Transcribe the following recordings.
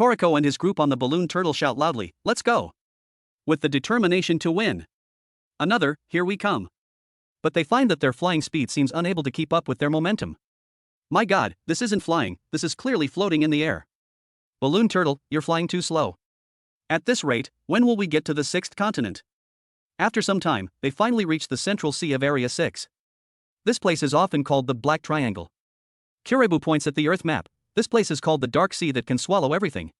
Toriko and his group on the balloon turtle shout loudly, "Let's go!" with the determination to win. Another, "Here we come." But they find that their flying speed seems unable to keep up with their momentum. My god, this isn't flying, this is clearly floating in the air. Balloon turtle, you're flying too slow. At this rate, when will we get to the sixth continent? After some time, they finally reach the central sea of Area 6. This place is often called the Black Triangle. Kurebu points at the Earth map. This place is called the Dark Sea that can swallow everything.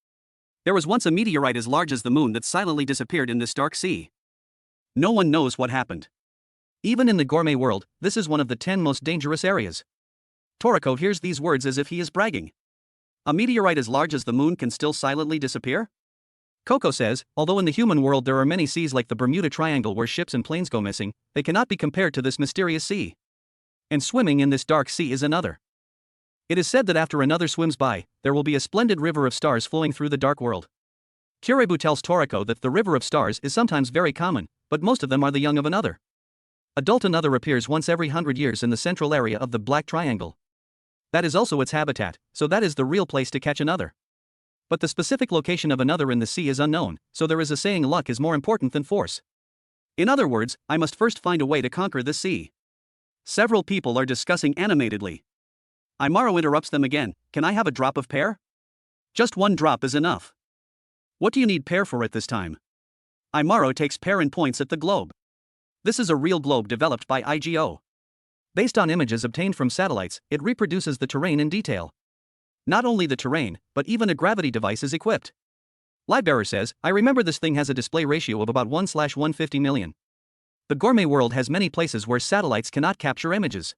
There was once a meteorite as large as the moon that silently disappeared in this dark sea. No one knows what happened. Even in the gourmet world, this is one of the 10 most dangerous areas. Toriko hears these words as if he is bragging. A meteorite as large as the moon can still silently disappear? Coco says, although in the human world there are many seas like the Bermuda Triangle where ships and planes go missing, they cannot be compared to this mysterious sea. And swimming in this dark sea is another. It is said that after another swims by, there will be a splendid river of stars flowing through the dark world. Kurebu tells Toriko that the river of stars is sometimes very common, but most of them are the young of another. Adult another appears once every 100 years in the central area of the Black Triangle. That is also its habitat, so that is the real place to catch another. But the specific location of another in the sea is unknown, so there is a saying luck is more important than force. In other words, I must first find a way to conquer the sea. Several people are discussing animatedly. Imaro interrupts them again, "Can I have a drop of pear?" "Just one drop is enough." "What do you need pear for at this time?" Imaro takes pear and points at the globe. This is a real globe developed by IGO. Based on images obtained from satellites, it reproduces the terrain in detail. Not only the terrain, but even a gravity device is equipped. Livebearer says, "I remember this thing has a display ratio of about 1/150 million. The gourmet world has many places where satellites cannot capture images.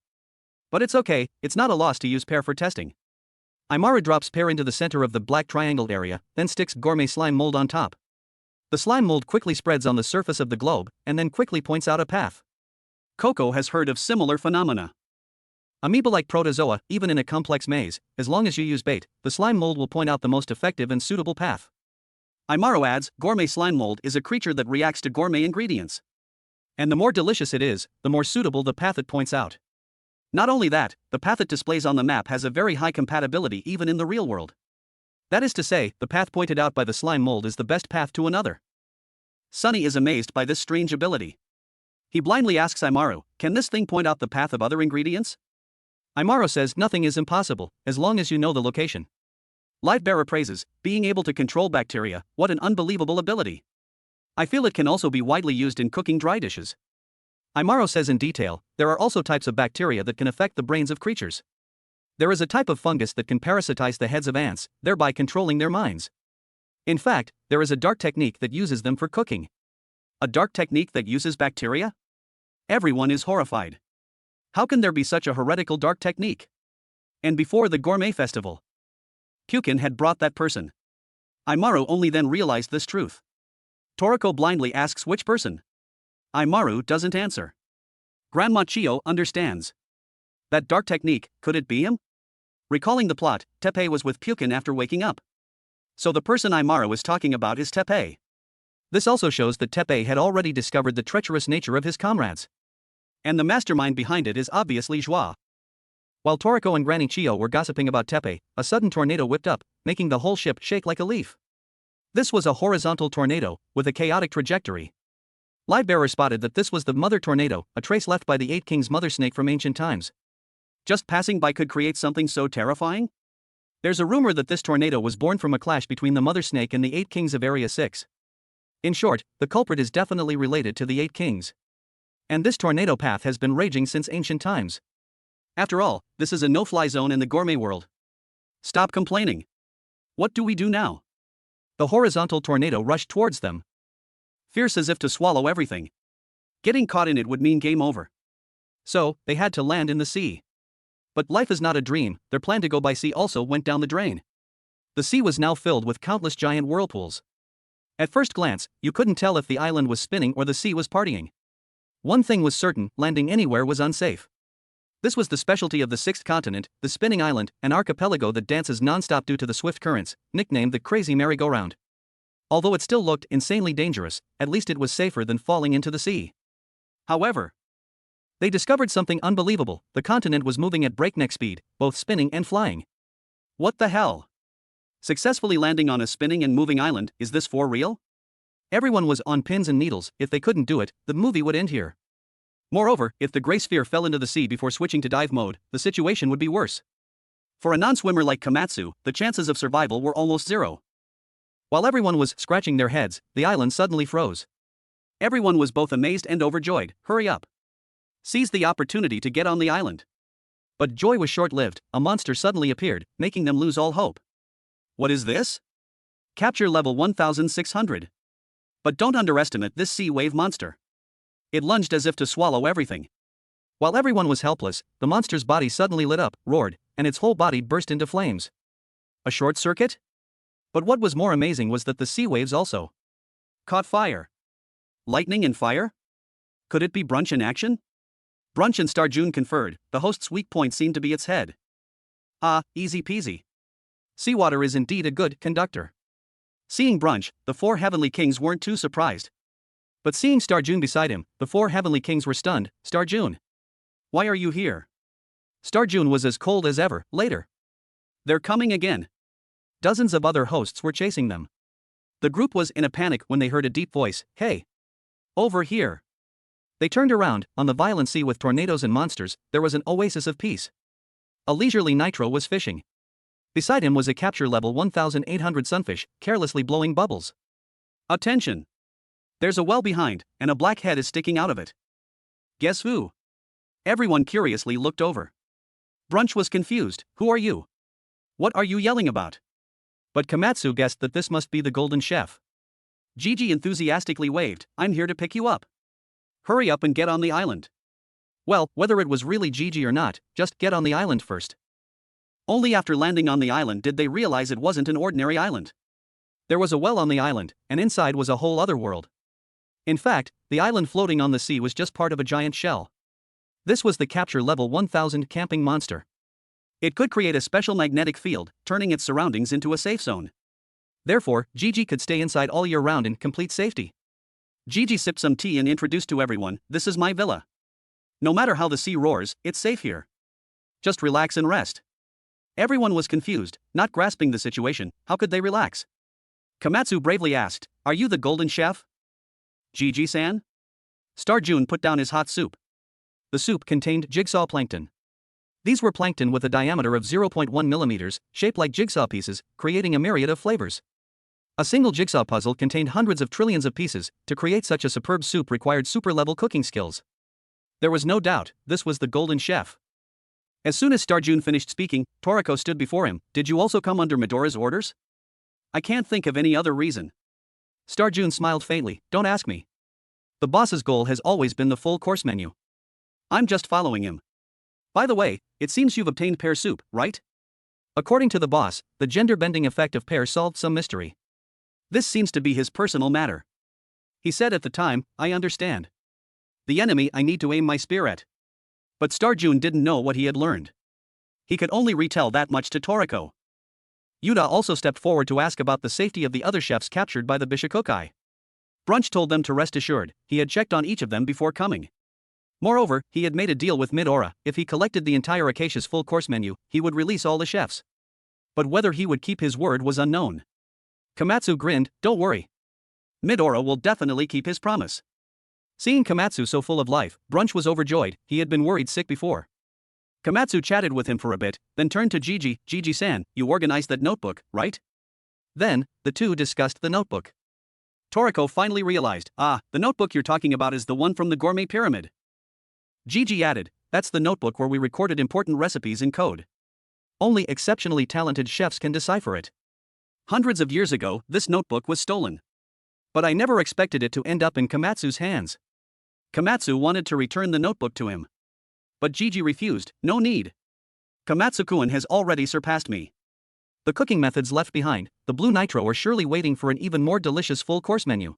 But it's okay, it's not a loss to use pear for testing." Imara drops pear into the center of the Black Triangle area, then sticks gourmet slime mold on top. The slime mold quickly spreads on the surface of the globe, and then quickly points out a path. Coco has heard of similar phenomena. Amoeba-like protozoa, even in a complex maze, as long as you use bait, the slime mold will point out the most effective and suitable path. Imaro adds, "Gourmet slime mold is a creature that reacts to gourmet ingredients. And the more delicious it is, the more suitable the path it points out. Not only that, the path it displays on the map has a very high compatibility even in the real world. That is to say, the path pointed out by the slime mold is the best path to another." Sunny is amazed by this strange ability. He blindly asks Imaro, "Can this thing point out the path of other ingredients?" Imaro says nothing is impossible, as long as you know the location. Livebearer praises, "Being able to control bacteria, what an unbelievable ability. I feel it can also be widely used in cooking dry dishes." Imaro says in detail, there are also types of bacteria that can affect the brains of creatures. There is a type of fungus that can parasitize the heads of ants, thereby controlling their minds. In fact, there is a dark technique that uses them for cooking. A dark technique that uses bacteria? Everyone is horrified. How can there be such a heretical dark technique? And before the gourmet festival, Cuisine had brought that person. Imaro only then realized this truth. Toriko blindly asks which person. Imaro doesn't answer. Grandma Chio understands. That dark technique, could it be him? Recalling the plot, Teppei was with Cuisine after waking up. So the person Imaro is talking about is Teppei. This also shows that Teppei had already discovered the treacherous nature of his comrades. And the mastermind behind it is obviously Joie. While Toriko and Granny Chio were gossiping about Teppei, a sudden tornado whipped up, making the whole ship shake like a leaf. This was a horizontal tornado, with a chaotic trajectory. Livebearer spotted that this was the mother tornado, a trace left by the 8 Kings mother snake from ancient times. Just passing by could create something so terrifying? There's a rumor that this tornado was born from a clash between the mother snake and the 8 Kings of Area 6. In short, the culprit is definitely related to the 8 Kings. And this tornado path has been raging since ancient times. After all, this is a no-fly zone in the gourmet world. Stop complaining. What do we do now? The horizontal tornado rushed towards them. Fierce as if to swallow everything. Getting caught in it would mean game over. So, they had to land in the sea. But life is not a dream, their plan to go by sea also went down the drain. The sea was now filled with countless giant whirlpools. At first glance, you couldn't tell if the island was spinning or the sea was partying. One thing was certain, landing anywhere was unsafe. This was the specialty of the 6th continent, the spinning island, an archipelago that dances non-stop due to the swift currents, nicknamed the Crazy Merry-Go-Round. Although it still looked insanely dangerous, at least it was safer than falling into the sea. However, they discovered something unbelievable. The continent was moving at breakneck speed, both spinning and flying. What the hell? Successfully landing on a spinning and moving island, is this for real? Everyone was on pins and needles. If they couldn't do it, the movie would end here. Moreover, if the gray sphere fell into the sea before switching to dive mode, the situation would be worse. For a non-swimmer like Komatsu, the chances of survival were almost zero. While everyone was scratching their heads, the island suddenly froze. Everyone was both amazed and overjoyed. Hurry up! Seize the opportunity to get on the island. But joy was short-lived. A monster suddenly appeared, making them lose all hope. What is this? Capture level 1600. But don't underestimate this sea wave monster. It lunged as if to swallow everything. While everyone was helpless, the monster's body suddenly lit up, roared, and its whole body burst into flames. A short circuit? But what was more amazing was that the sea waves also caught fire. Lightning and fire? Could it be Brunch in action? Brunch and Starjun conferred. The host's weak point seemed to be its head. Ah, easy peasy. Seawater is indeed a good conductor. Seeing Brunch, the four heavenly kings weren't too surprised. But seeing Starjun beside him, the four heavenly kings were stunned. Starjun, why are you here? Starjun was as cold as ever. Later, they're coming again. Dozens of other hosts were chasing them. The group was in a panic when they heard a deep voice. Hey! Over here! They turned around. On the violent sea with tornadoes and monsters, there was an oasis of peace. A leisurely Nitro was fishing. Beside him was a capture level 1800 sunfish, carelessly blowing bubbles. Attention! There's a well behind, and a black head is sticking out of it. Guess who? Everyone curiously looked over. Brunch was confused. Who are you? What are you yelling about? But Komatsu guessed that this must be the golden chef. Gigi enthusiastically waved. I'm here to pick you up. Hurry up and get on the island. Well, whether it was really Gigi or not, just get on the island first. Only after landing on the island did they realize it wasn't an ordinary island. There was a well on the island, and inside was a whole other world. In fact, the island floating on the sea was just part of a giant shell. This was the capture level 1000 camping monster. It could create a special magnetic field, turning its surroundings into a safe zone. Therefore, Gigi could stay inside all year round in complete safety. Gigi sipped some tea and introduced to everyone, this is my villa. No matter how the sea roars, it's safe here. Just relax and rest. Everyone was confused, not grasping the situation. How could they relax? Komatsu bravely asked, are you the golden chef? Gigi-san? Starjun put down his hot soup. The soup contained jigsaw plankton. These were plankton with a diameter of 0.1 millimeters, shaped like jigsaw pieces, creating a myriad of flavors. A single jigsaw puzzle contained hundreds of trillions of pieces. To create such a superb soup required super-level cooking skills. There was no doubt, this was the golden chef. As soon as Starjun finished speaking, Toriko stood before him. Did you also come under Midori's orders? I can't think of any other reason. Starjun smiled faintly. Don't ask me. The boss's goal has always been the full course menu. I'm just following him. By the way, it seems you've obtained pear soup, right? According to the boss, the gender-bending effect of pear solved some mystery. This seems to be his personal matter. He said at the time, I understand. The enemy I need to aim my spear at. But Starjun didn't know what he had learned. He could only retell that much to Toriko. Yuta also stepped forward to ask about the safety of the other chefs captured by the Bishokukai. Brunch told them to rest assured, he had checked on each of them before coming. Moreover, he had made a deal with Midora. If he collected the entire Acacia's full course menu, he would release all the chefs. But whether he would keep his word was unknown. Komatsu grinned, don't worry. Midora will definitely keep his promise. Seeing Komatsu so full of life, Brunch was overjoyed. He had been worried sick before. Komatsu chatted with him for a bit, then turned to Gigi. Gigi-san, you organized that notebook, right? Then, the two discussed the notebook. Toriko finally realized, the notebook you're talking about is the one from the Gourmet Pyramid. Gigi added, that's the notebook where we recorded important recipes in code. Only exceptionally talented chefs can decipher it. Hundreds of years ago, this notebook was stolen. But I never expected it to end up in Komatsu's hands. Komatsu wanted to return the notebook to him. But Gigi refused, no need. Komatsu-kun has already surpassed me. The cooking methods left behind, the blue nitro are surely waiting for an even more delicious full course menu.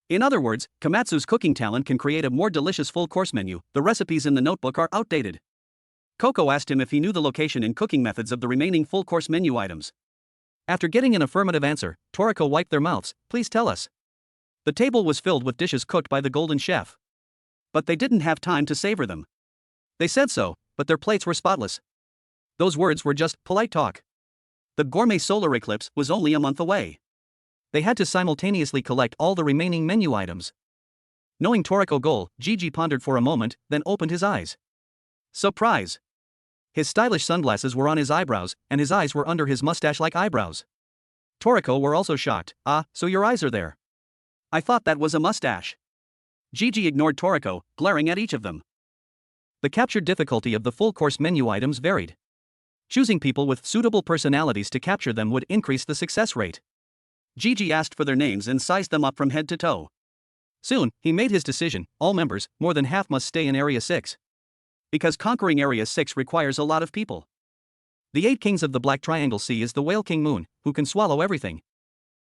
In other words, Komatsu's cooking talent can create a more delicious full course menu. The recipes in the notebook are outdated. Coco asked him if he knew the location and cooking methods of the remaining full course menu items. After getting an affirmative answer, Toriko wiped their mouths. Please tell us. The table was filled with dishes cooked by the golden chef. But they didn't have time to savor them. They said so, but their plates were spotless. Those words were just polite talk. The gourmet solar eclipse was only a month away. They had to simultaneously collect all the remaining menu items. Knowing Toriko goal, Gigi pondered for a moment, then opened his eyes. Surprise! His stylish sunglasses were on his eyebrows, and his eyes were under his mustache-like eyebrows. Toriko were also shocked. Ah, so your eyes are there. I thought that was a mustache. Gigi ignored Toriko, glaring at each of them. The captured difficulty of the full-course menu items varied. Choosing people with suitable personalities to capture them would increase the success rate. Gigi asked for their names and sized them up from head to toe. Soon, he made his decision: all members, more than half, must stay in Area 6. Because conquering Area 6 requires a lot of people. The 8 kings of the Black Triangle Sea is the Whale King Moon, who can swallow everything.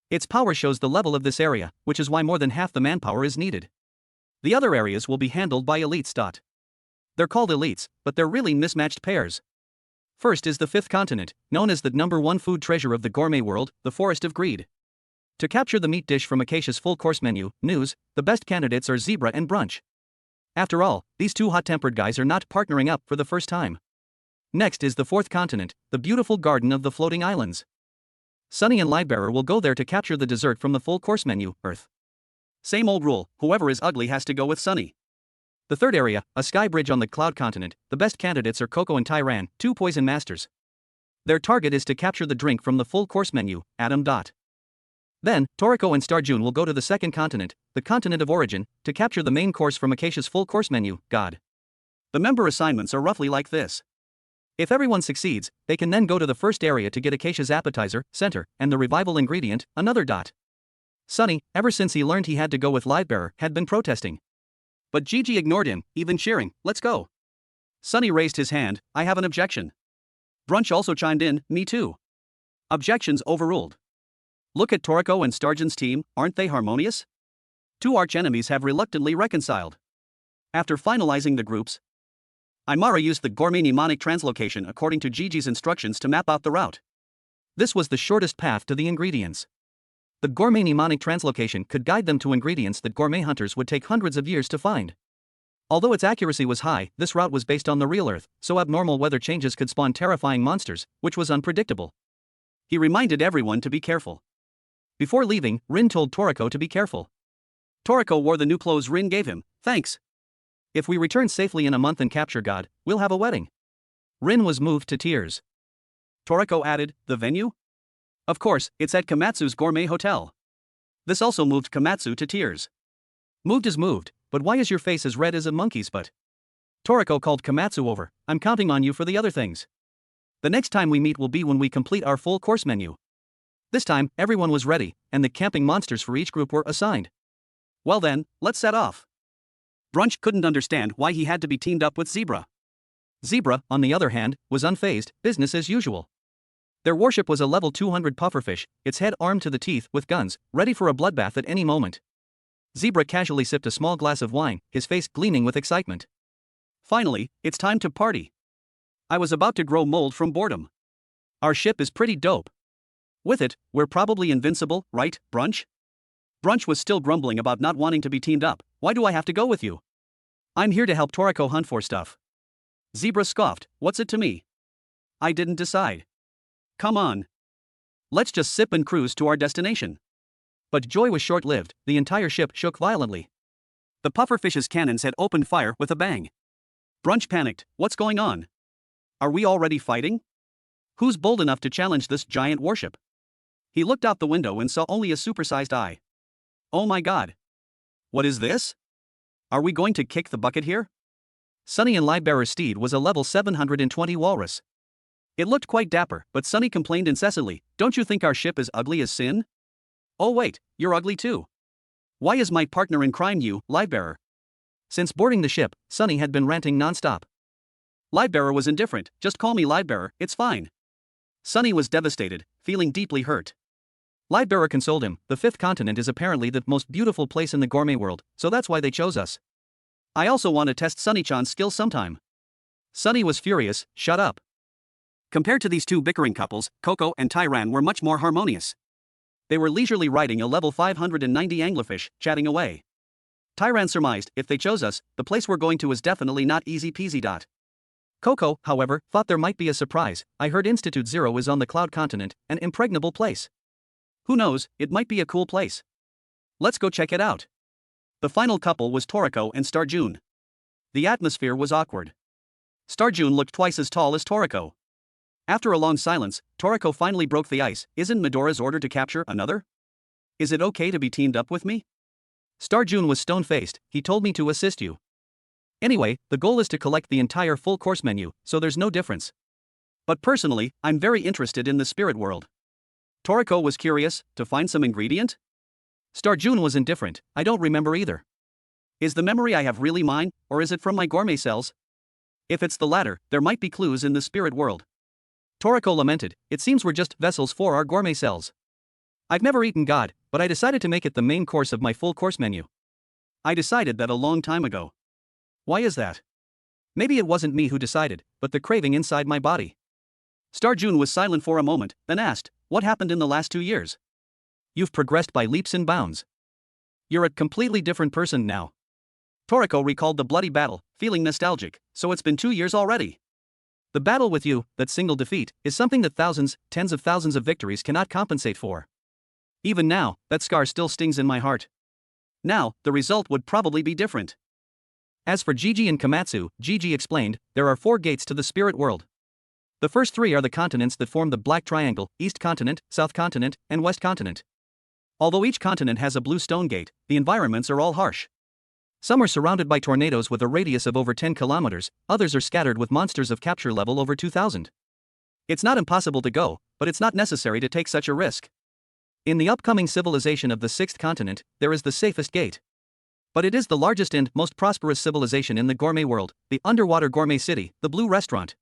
Its power shows the level of this area, which is why more than half the manpower is needed. The other areas will be handled by elites. They're called elites, but they're really mismatched pairs. First is the 5th continent, known as the #1 food treasure of the gourmet world, the Forest of Greed. To capture the meat dish from Acacia's full-course menu, news, the best candidates are Zebra and Brunch. After all, these two hot-tempered guys are not partnering up for the first time. Next is the 4th continent, the beautiful Garden of the Floating Islands. Sunny and Lightbearer will go there to capture the dessert from the full-course menu, Earth. Same old rule, whoever is ugly has to go with Sunny. The third area, a sky bridge on the Cloud continent, the best candidates are Coco and Tyran, 2 poison masters. Their target is to capture the drink from the full-course menu, Adam. Then, Toriko and Starjun will go to the 2nd continent, the continent of origin, to capture the main course from Acacia's full-course menu, God. The member assignments are roughly like this. If everyone succeeds, they can then go to the first area to get Acacia's appetizer, center, and the revival ingredient, another. Sunny, ever since he learned he had to go with Lightbearer, had been protesting. But Gigi ignored him, even cheering, "Let's go." Sunny raised his hand, "I have an objection." Brunch also chimed in, "Me too." Objections overruled. Look at Toriko and Starjun's team, aren't they harmonious? 2 archenemies have reluctantly reconciled. After finalizing the groups, Aymara used the gourmet mnemonic translocation according to Gigi's instructions to map out the route. This was the shortest path to the ingredients. The gourmet mnemonic translocation could guide them to ingredients that gourmet hunters would take hundreds of years to find. Although its accuracy was high, this route was based on the real Earth, so abnormal weather changes could spawn terrifying monsters, which was unpredictable. He reminded everyone to be careful. Before leaving, Rin told Toriko to be careful. Toriko wore the new clothes Rin gave him. "Thanks. If we return safely in a month and capture God, we'll have a wedding." Rin was moved to tears. Toriko added, "The venue? Of course, it's at Komatsu's Gourmet Hotel." This also moved Komatsu to tears. Moved is moved, but why is your face as red as a monkey's butt? Toriko called Komatsu over. "I'm counting on you for the other things. The next time we meet will be when we complete our full course menu." This time, everyone was ready, and the camping monsters for each group were assigned. Well then, let's set off. Brunch couldn't understand why he had to be teamed up with Zebra. Zebra, on the other hand, was unfazed, business as usual. Their warship was a level 200 pufferfish, its head armed to the teeth with guns, ready for a bloodbath at any moment. Zebra casually sipped a small glass of wine, his face gleaming with excitement. "Finally, it's time to party. I was about to grow mold from boredom. Our ship is pretty dope. With it, we're probably invincible, right, Brunch?" Brunch was still grumbling about not wanting to be teamed up. "Why do I have to go with you? I'm here to help Toriko hunt for stuff." Zebra scoffed, "What's it to me? I didn't decide. Come on. Let's just sip and cruise to our destination." But joy was short-lived, the entire ship shook violently. The pufferfish's cannons had opened fire with a bang. Brunch panicked, "What's going on? Are we already fighting? Who's bold enough to challenge this giant warship?" He looked out the window and saw only a supersized eye. "Oh my god. What is this? Are we going to kick the bucket here?" Sunny and Lightbearer's steed was a level 720 walrus. It looked quite dapper, but Sunny complained incessantly, "Don't you think our ship is ugly as sin?" "Oh wait, you're ugly too. Why is my partner in crime you, Lightbearer?" Since boarding the ship, Sunny had been ranting non-stop. Lightbearer was indifferent, "Just call me Lightbearer, it's fine." Sunny was devastated, feeling deeply hurt. Lightbearer consoled him, "The 5th continent is apparently the most beautiful place in the gourmet world, so that's why they chose us. I also want to test Sunny-chan's skills sometime." Sunny was furious, "Shut up." Compared to these two bickering couples, Coco and Tyran were much more harmonious. They were leisurely riding a level 590 anglerfish, chatting away. Tyran surmised, "If they chose us, the place we're going to is definitely not easy peasy. Coco, however, thought there might be a surprise. I heard Institute Zero is on the Cloud Continent, an impregnable place. Who knows, it might be a cool place. Let's go check it out. The final couple was Toriko and Starjun. The atmosphere was awkward. Starjun looked twice as tall as Toriko. After a long silence, Toriko finally broke the ice. Isn't Medora's order to capture another? Is it okay to be teamed up with me? Starjun was stone-faced. He told me to assist you. Anyway, the goal is to collect the entire full course menu, so there's no difference. But personally, I'm very interested in the spirit world. Toriko was curious, to find some ingredient? Starjun was indifferent. I don't remember either. Is the memory I have really mine, or is it from my gourmet cells? If it's the latter, there might be clues in the spirit world. Toriko lamented, it seems we're just vessels for our gourmet cells. I've never eaten God, but I decided to make it the main course of my full course menu. I decided that a long time ago. Why is that? Maybe it wasn't me who decided, but the craving inside my body. Starjun was silent for a moment, then asked, what happened in the last 2 years? You've progressed by leaps and bounds. You're a completely different person now. Toriko recalled the bloody battle, feeling nostalgic. So it's been 2 years already. The battle with you, that single defeat, is something that thousands, tens of thousands of victories cannot compensate for. Even now, that scar still stings in my heart. Now, the result would probably be different. As for Gigi and Komatsu, Gigi explained, there are 4 gates to the spirit world. The first 3 are the continents that form the Black Triangle, East Continent, South Continent, and West Continent. Although each continent has a blue stone gate, the environments are all harsh. Some are surrounded by tornadoes with a radius of over 10 kilometers, others are scattered with monsters of capture level over 2000. It's not impossible to go, but it's not necessary to take such a risk. In the upcoming civilization of the 6th continent, there is the safest gate. But it is the largest and most prosperous civilization in the gourmet world, the underwater gourmet city, the Blue Restaurant.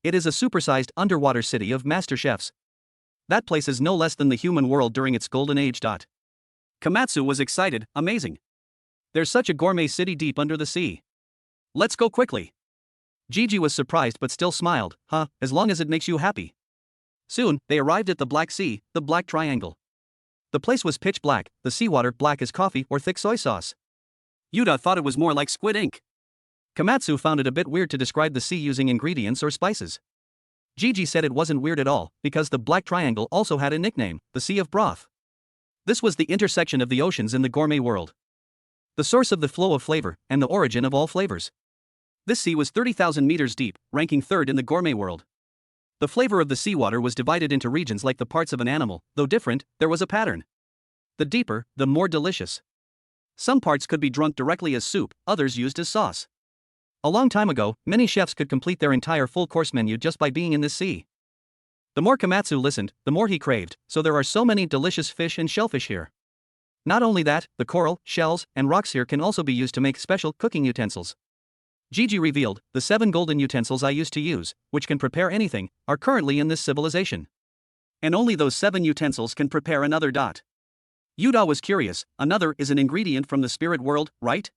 It is a supersized underwater city of master chefs. That place is no less than the human world during its golden age. Komatsu was excited, amazing. There's such a gourmet city deep under the sea. Let's go quickly. Gigi was surprised but still smiled, as long as it makes you happy. Soon, they arrived at the Black Sea, the Black Triangle. The place was pitch black, the seawater black as coffee or thick soy sauce. Yuta thought it was more like squid ink. Komatsu found it a bit weird to describe the sea using ingredients or spices. Gigi said it wasn't weird at all, because the Black Triangle also had a nickname, the Sea of Broth. This was the intersection of the oceans in the gourmet world. The source of the flow of flavor, and the origin of all flavors. This sea was 30,000 meters deep, ranking 3rd in the gourmet world. The flavor of the seawater was divided into regions like the parts of an animal, though different, there was a pattern. The deeper, the more delicious. Some parts could be drunk directly as soup, others used as sauce. A long time ago, many chefs could complete their entire full-course menu just by being in this sea. The more Komatsu listened, the more he craved, so there are so many delicious fish and shellfish here. Not only that, the coral, shells, and rocks here can also be used to make special cooking utensils. Gigi revealed, the 7 golden utensils I used to use, which can prepare anything, are currently in this civilization. And only those 7 utensils can prepare another. Yuda was curious, another is an ingredient from the spirit world, right?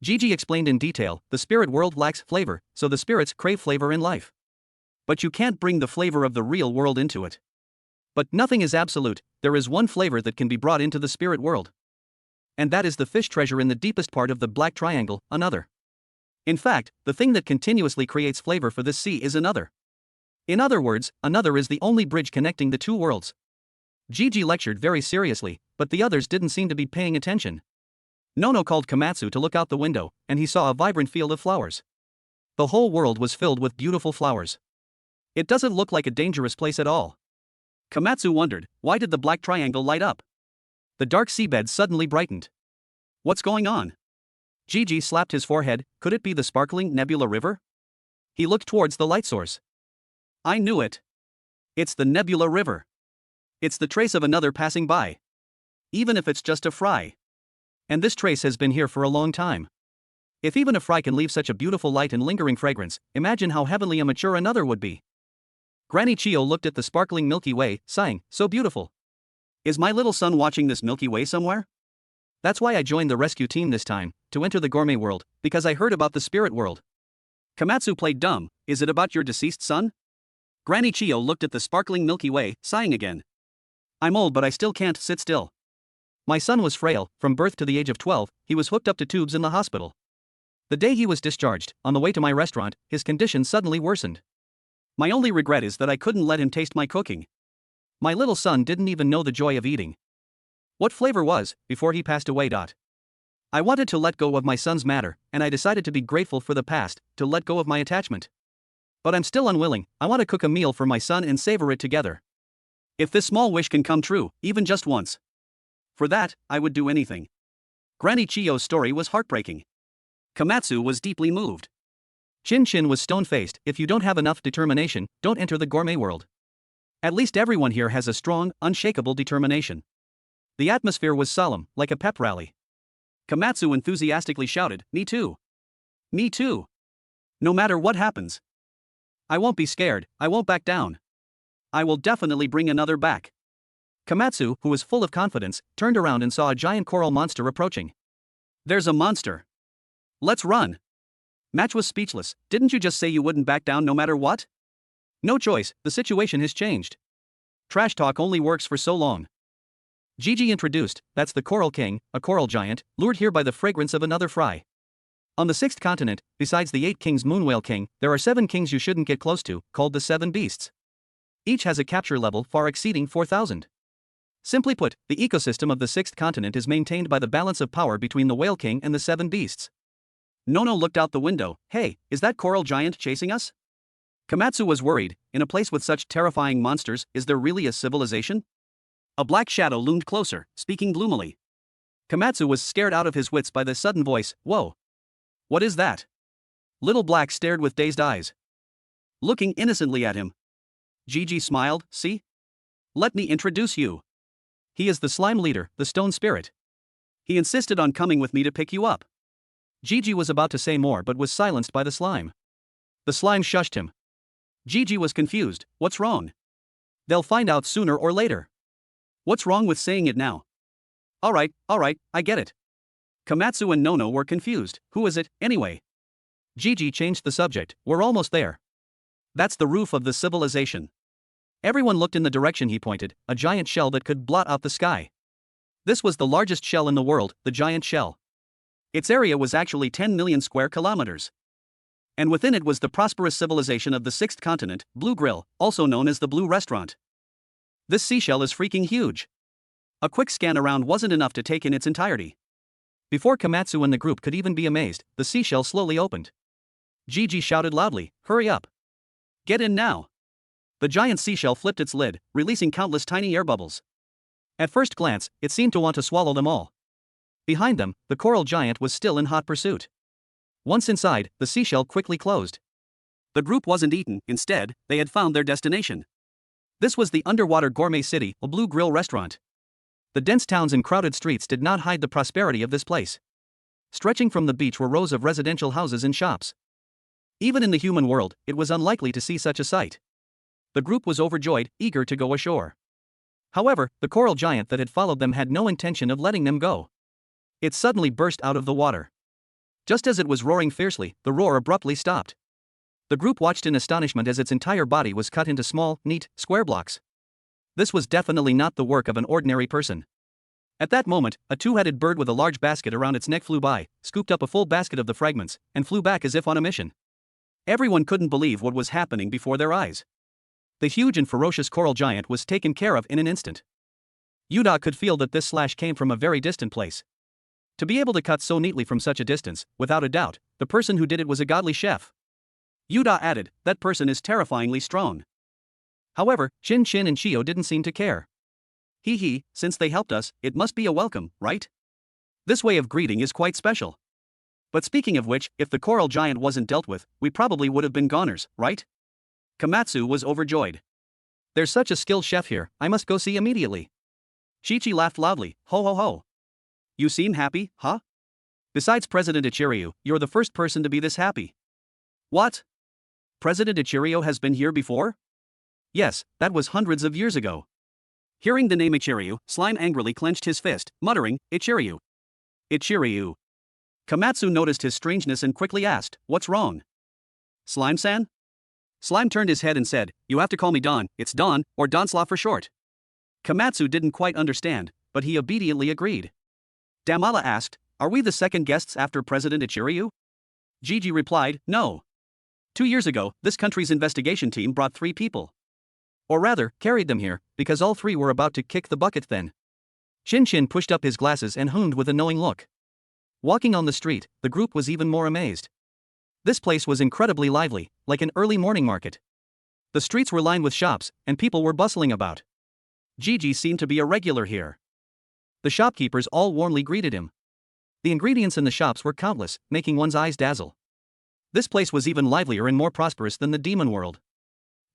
Gigi explained in detail, the spirit world lacks flavor, so the spirits crave flavor in life. But you can't bring the flavor of the real world into it. But nothing is absolute, there is one flavor that can be brought into the spirit world. And that is the fish treasure in the deepest part of the Black Triangle, another. In fact, the thing that continuously creates flavor for this sea is another. In other words, another is the only bridge connecting the 2 worlds. Gigi lectured very seriously, but the others didn't seem to be paying attention. Nono called Komatsu to look out the window, and he saw a vibrant field of flowers. The whole world was filled with beautiful flowers. It doesn't look like a dangerous place at all. Komatsu wondered, why did the Black Triangle light up? The dark seabed suddenly brightened. What's going on? Gigi slapped his forehead, could it be the sparkling Nebula River? He looked towards the light source. I knew it. It's the Nebula River. It's the trace of another passing by. Even if it's just a fry. And this trace has been here for a long time. If even a fry can leave such a beautiful light and lingering fragrance, imagine how heavenly a mature another would be. Granny Chio looked at the sparkling Milky Way, sighing, so beautiful. Is my little son watching this Milky Way somewhere? That's why I joined the rescue team this time, to enter the gourmet world, because I heard about the spirit world. Komatsu played dumb, is it about your deceased son? Granny Chio looked at the sparkling Milky Way, sighing again. I'm old but I still can't sit still. My son was frail, from birth to the age of 12, he was hooked up to tubes in the hospital. The day he was discharged, on the way to my restaurant, his condition suddenly worsened. My only regret is that I couldn't let him taste my cooking. My little son didn't even know the joy of eating what flavor was before he passed away. I wanted to let go of my son's matter, and I decided to be grateful for the past, to let go of my attachment. But I'm still unwilling. I want to cook a meal for my son and savor it together. If this small wish can come true, even just once, for that, I would do anything. Granny Chiyo's story was heartbreaking. Komatsu was deeply moved. Chin Chin was stone-faced. If you don't have enough determination, don't enter the gourmet world. At least everyone here has a strong, unshakable determination. The atmosphere was solemn, like a pep rally. Komatsu enthusiastically shouted, "Me too! Me too! No matter what happens, I won't be scared, I won't back down. I will definitely bring another back." Komatsu, who was full of confidence, turned around and saw a giant coral monster approaching. "There's a monster. Let's run." Match was speechless. "Didn't you just say you wouldn't back down no matter what?" "No choice, the situation has changed. Trash talk only works for so long." Gigi introduced, "That's the Coral King, a coral giant, lured here by the fragrance of another fry. On the 6th continent, besides the 8 kings Moonwhale King, there are 7 kings you shouldn't get close to, called the 7 beasts. Each has a capture level far exceeding 4,000. Simply put, the ecosystem of the 6th continent is maintained by the balance of power between the Whale King and the 7 beasts." Nono looked out the window. "Hey, is that coral giant chasing us?" Komatsu was worried. In a place with such terrifying monsters, is there really a civilization? A black shadow loomed closer, speaking gloomily. Komatsu was scared out of his wits by the sudden voice. "Whoa! What is that?" Little Black stared with dazed eyes, looking innocently at him. Gigi smiled. "See? Let me introduce you. He is the slime leader, the stone spirit. He insisted on coming with me to pick you up." Gigi was about to say more but was silenced by the slime. The slime shushed him. Gigi was confused. "What's wrong?" "They'll find out sooner or later." "What's wrong with saying it now?" Alright, I get it." Komatsu and Nono were confused. "Who is it, anyway?" Gigi changed the subject. "We're almost there. That's the roof of the civilization." Everyone looked in the direction he pointed, a giant shell that could blot out the sky. This was the largest shell in the world, the giant shell. Its area was actually 10 million square kilometers. And within it was the prosperous civilization of the 6th continent, Blue Grill, also known as the Blue Restaurant. This seashell is freaking huge. A quick scan around wasn't enough to take in its entirety. Before Komatsu and the group could even be amazed, the seashell slowly opened. Gigi shouted loudly, "Hurry up! Get in now!" The giant seashell flipped its lid, releasing countless tiny air bubbles. At first glance, it seemed to want to swallow them all. Behind them, the coral giant was still in hot pursuit. Once inside, the seashell quickly closed. The group wasn't eaten. Instead, they had found their destination. This was the underwater gourmet city, a Blue Grill restaurant. The dense towns and crowded streets did not hide the prosperity of this place. Stretching from the beach were rows of residential houses and shops. Even in the human world, it was unlikely to see such a sight. The group was overjoyed, eager to go ashore. However, the coral giant that had followed them had no intention of letting them go. It suddenly burst out of the water. Just as it was roaring fiercely, the roar abruptly stopped. The group watched in astonishment as its entire body was cut into small, neat, square blocks. This was definitely not the work of an ordinary person. At that moment, a two-headed bird with a large basket around its neck flew by, scooped up a full basket of the fragments, and flew back as if on a mission. Everyone couldn't believe what was happening before their eyes. The huge and ferocious coral giant was taken care of in an instant. Yuda could feel that this slash came from a very distant place. To be able to cut so neatly from such a distance, without a doubt, the person who did it was a godly chef. Yuda added, "That person is terrifyingly strong." However, Chin Chin and Chiyo didn't seem to care. "Hee, since they helped us, it must be a welcome, right? This way of greeting is quite special. But speaking of which, if the coral giant wasn't dealt with, we probably would have been goners, right?" Komatsu was overjoyed. "There's such a skilled chef here, I must go see immediately." Chichi laughed loudly, "Ho ho ho. You seem happy, huh? Besides President Ichiryu, you're the first person to be this happy." "What? President Ichiryu has been here before?" "Yes, that was hundreds of years ago." Hearing the name Ichiryu, Slime angrily clenched his fist, muttering, "Ichiryu. Ichiryu." Komatsu noticed his strangeness and quickly asked, "What's wrong?" "Slime-san?" Slime turned his head and said, "You have to call me Don, it's Don, or Donslaw for short." Komatsu didn't quite understand, but he obediently agreed. Damala asked, "Are we the second guests after President Ichiryu?" Gigi replied, no. 2 years ago, this country's investigation team brought 3 people. Or rather, carried them here, because all 3 were about to kick the bucket then. Chin pushed up his glasses and hummed with a knowing look. Walking on the street, the group was even more amazed. This place was incredibly lively, like an early morning market. The streets were lined with shops, and people were bustling about. Gigi seemed to be a regular here. The shopkeepers all warmly greeted him. The ingredients in the shops were countless, making one's eyes dazzle. This place was even livelier and more prosperous than the demon world.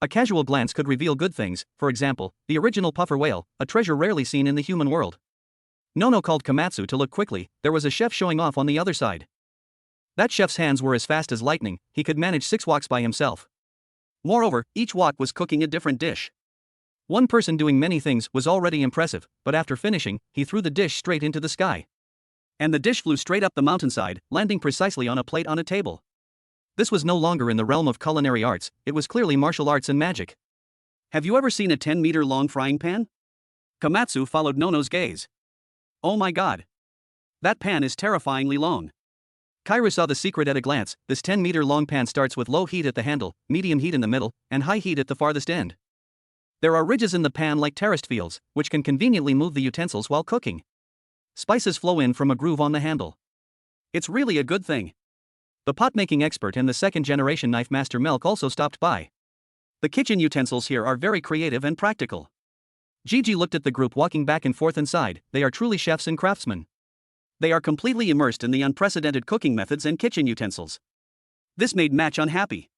A casual glance could reveal good things, for example, the original puffer whale, a treasure rarely seen in the human world. Nono called Komatsu to look quickly. There was a chef showing off on the other side. That chef's hands were as fast as lightning, he could manage 6 woks by himself. Moreover, each wok was cooking a different dish. One person doing many things was already impressive, but after finishing, he threw the dish straight into the sky. And the dish flew straight up the mountainside, landing precisely on a plate on a table. This was no longer in the realm of culinary arts, it was clearly martial arts and magic. Have you ever seen a 10-meter-long frying pan? Komatsu followed Nono's gaze. Oh my god. That pan is terrifyingly long. Kairi saw the secret at a glance. This 10-meter-long pan starts with low heat at the handle, medium heat in the middle, and high heat at the farthest end. There are ridges in the pan like terraced fields, which can conveniently move the utensils while cooking. Spices flow in from a groove on the handle. It's really a good thing. The pot-making expert and the second-generation knife master Melk also stopped by. The kitchen utensils here are very creative and practical. Gigi looked at the group walking back and forth inside. They are truly chefs and craftsmen. They are completely immersed in the unprecedented cooking methods and kitchen utensils. This made Match unhappy.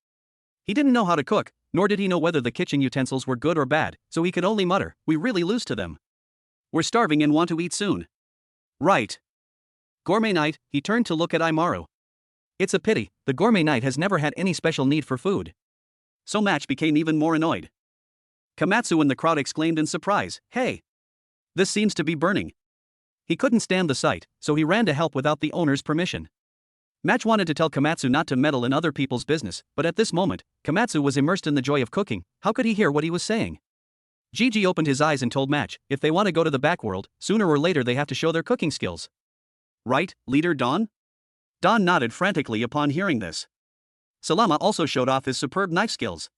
He didn't know how to cook, nor did he know whether the kitchen utensils were good or bad, so he could only mutter, we really lose to them. We're starving and want to eat soon. Right. Gourmet night, he turned to look at Aimaru. It's a pity, the gourmet night has never had any special need for food. So Match became even more annoyed. Komatsu and the crowd exclaimed in surprise, hey! This seems to be burning. He couldn't stand the sight, so he ran to help without the owner's permission. Match wanted to tell Komatsu not to meddle in other people's business, but at this moment, Komatsu was immersed in the joy of cooking. How could he hear what he was saying? Gigi opened his eyes and told Match, if they want to go to the back world, sooner or later they have to show their cooking skills. Right, leader Don? Don nodded frantically upon hearing this. Salama also showed off his superb knife skills.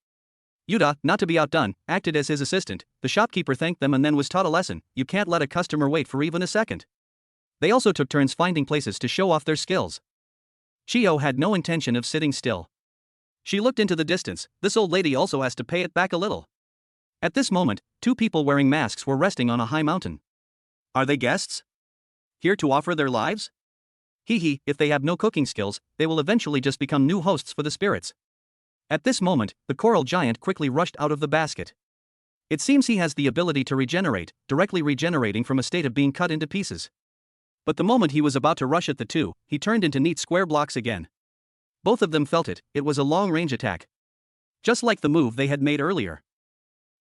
Yuda, not to be outdone, acted as his assistant. The shopkeeper thanked them and then was taught a lesson: you can't let a customer wait for even a second. They also took turns finding places to show off their skills. Chio had no intention of sitting still. She looked into the distance. This old lady also has to pay it back a little. At this moment, 2 people wearing masks were resting on a high mountain. Are they guests? Here to offer their lives? If they have no cooking skills, they will eventually just become new hosts for the spirits. At this moment, the coral giant quickly rushed out of the basket. It seems he has the ability to regenerate, directly regenerating from a state of being cut into pieces. But the moment he was about to rush at the 2, he turned into neat square blocks again. Both of them felt it, it was a long-range attack. Just like the move they had made earlier.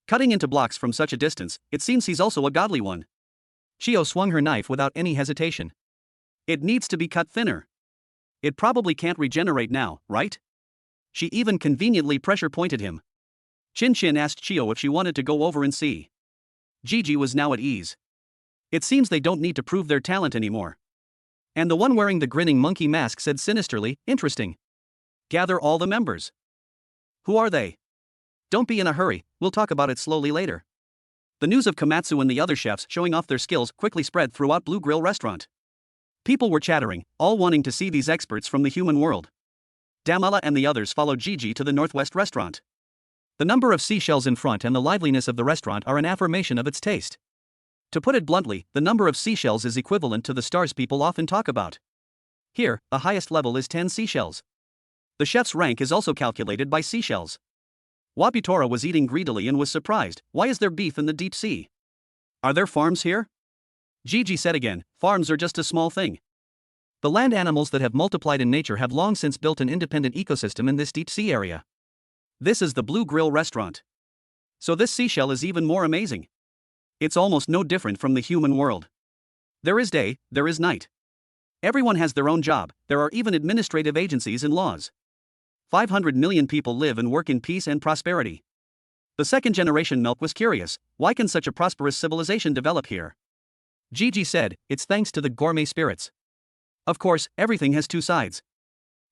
Cutting into blocks from such a distance, it seems he's also a godly one. Chio swung her knife without any hesitation. It needs to be cut thinner. It probably can't regenerate now, right? She even conveniently pressure-pointed him. Chin asked Chio if she wanted to go over and see. Gigi was now at ease. It seems they don't need to prove their talent anymore. And the one wearing the grinning monkey mask said sinisterly, interesting. Gather all the members. Who are they? Don't be in a hurry, we'll talk about it slowly later. The news of Komatsu and the other chefs showing off their skills quickly spread throughout Blue Grill Restaurant. People were chattering, all wanting to see these experts from the human world. Damala and the others followed Gigi to the Northwest Restaurant. The number of seashells in front and the liveliness of the restaurant are an affirmation of its taste. To put it bluntly, the number of seashells is equivalent to the stars people often talk about. Here, the highest level is 10 seashells. The chef's rank is also calculated by seashells. Wabitora was eating greedily and was surprised. Why is there beef in the deep sea? Are there farms here? Gigi said again, farms are just a small thing. The land animals that have multiplied in nature have long since built an independent ecosystem in this deep sea area. This is the Blue Grill Restaurant. So this seashell is even more amazing. It's almost no different from the human world. There is day, there is night. Everyone has their own job, there are even administrative agencies and laws. 500 million people live and work in peace and prosperity. The second generation Milk was curious, why can such a prosperous civilization develop here? Gigi said, it's thanks to the gourmet spirits. Of course, everything has 2 sides.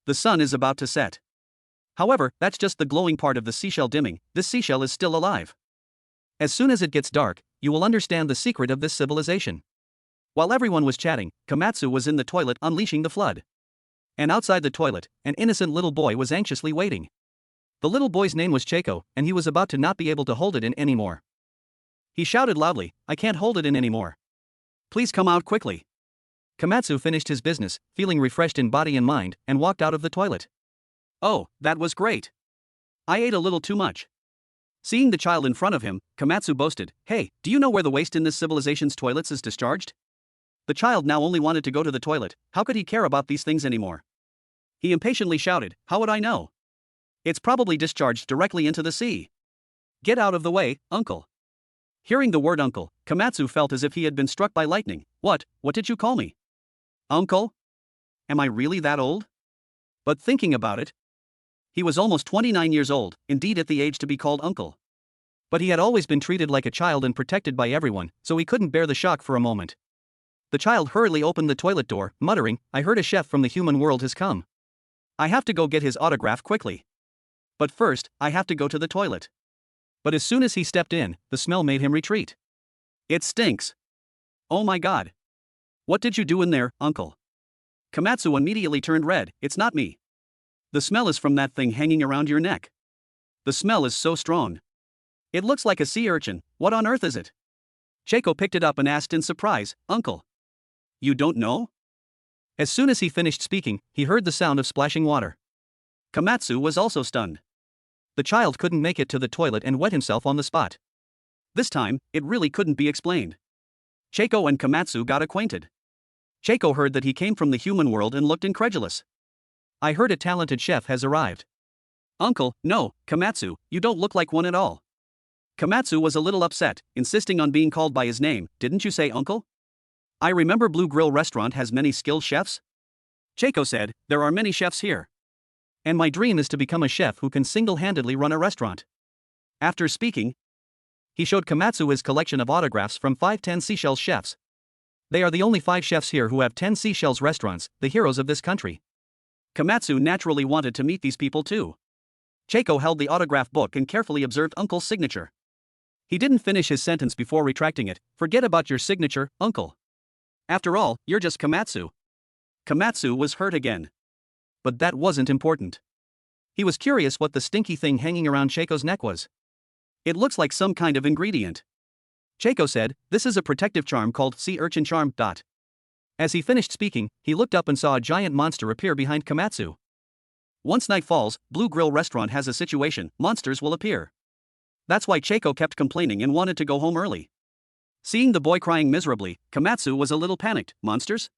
The sun is about to set. However, that's just the glowing part of the seashell dimming, this seashell is still alive. As soon as it gets dark, you will understand the secret of this civilization. While everyone was chatting, Komatsu was in the toilet unleashing the flood. And outside the toilet, an innocent little boy was anxiously waiting. The little boy's name was Cheiko, and he was about to not be able to hold it in anymore. He shouted loudly, "I can't hold it in anymore. Please come out quickly." Komatsu finished his business, feeling refreshed in body and mind, and walked out of the toilet. "Oh, that was great. I ate a little too much." Seeing the child in front of him, Komatsu boasted, "Hey, do you know where the waste in this civilization's toilets is discharged?" The child now only wanted to go to the toilet, how could he care about these things anymore? He impatiently shouted, "How would I know? It's probably discharged directly into the sea. Get out of the way, uncle." Hearing the word uncle, Komatsu felt as if he had been struck by lightning. What did you call me? Uncle? Am I really that old? But thinking about it, he was almost 29 years old, indeed at the age to be called uncle. But he had always been treated like a child and protected by everyone, so he couldn't bear the shock for a moment. The child hurriedly opened the toilet door, muttering, "I heard a chef from the human world has come. I have to go get his autograph quickly. But first, I have to go to the toilet." But as soon as he stepped in, the smell made him retreat. "It stinks. Oh my god. What did you do in there, uncle?" Komatsu immediately turned red. "It's not me. The smell is from that thing hanging around your neck. The smell is so strong. It looks like a sea urchin. What on earth is it?" Cheiko picked it up and asked in surprise, "Uncle, you don't know?" As soon as he finished speaking, he heard the sound of splashing water. Komatsu was also stunned. The child couldn't make it to the toilet and wet himself on the spot. This time, it really couldn't be explained. Cheiko and Komatsu got acquainted. Cheiko heard that he came from the human world and looked incredulous. "I heard a talented chef has arrived." "Uncle, no, Komatsu, you don't look like one at all." Komatsu was a little upset, insisting on being called by his name. "Didn't you say uncle? I remember Blue Grill Restaurant has many skilled chefs." Cheiko said, "There are many chefs here. And my dream is to become a chef who can single-handedly run a restaurant." After speaking, he showed Komatsu his collection of autographs from 5 seashells chefs. They are the only 5 chefs here who have 10 seashells restaurants, the heroes of this country. Komatsu naturally wanted to meet these people too. Cheiko held the autograph book and carefully observed Uncle's signature. He didn't finish his sentence before retracting it. "Forget about your signature, Uncle. After all, you're just Komatsu." Komatsu was hurt again. But that wasn't important. He was curious what the stinky thing hanging around Cheiko's neck was. "It looks like some kind of ingredient." Cheiko said, "This is a protective charm called Sea Urchin Charm." As he finished speaking, he looked up and saw a giant monster appear behind Komatsu. Once night falls, Blue Grill Restaurant has a situation, monsters will appear. That's why Cheiko kept complaining and wanted to go home early. Seeing the boy crying miserably, Komatsu was a little panicked. "Monsters?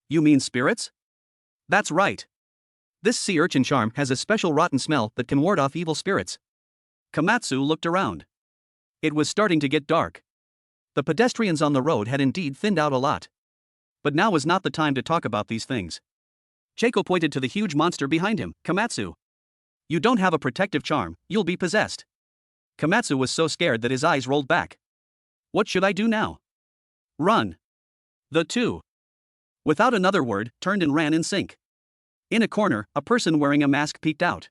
You mean spirits?" "That's right. This sea urchin charm has a special rotten smell that can ward off evil spirits." Komatsu looked around. It was starting to get dark. The pedestrians on the road had indeed thinned out a lot. But now was not the time to talk about these things. Cheiko pointed to the huge monster behind him. "Komatsu, you don't have a protective charm, you'll be possessed." Komatsu was so scared that his eyes rolled back. "What should I do now?" "Run." The two, without another word, turned and ran in sync. In a corner, a person wearing a mask peeked out.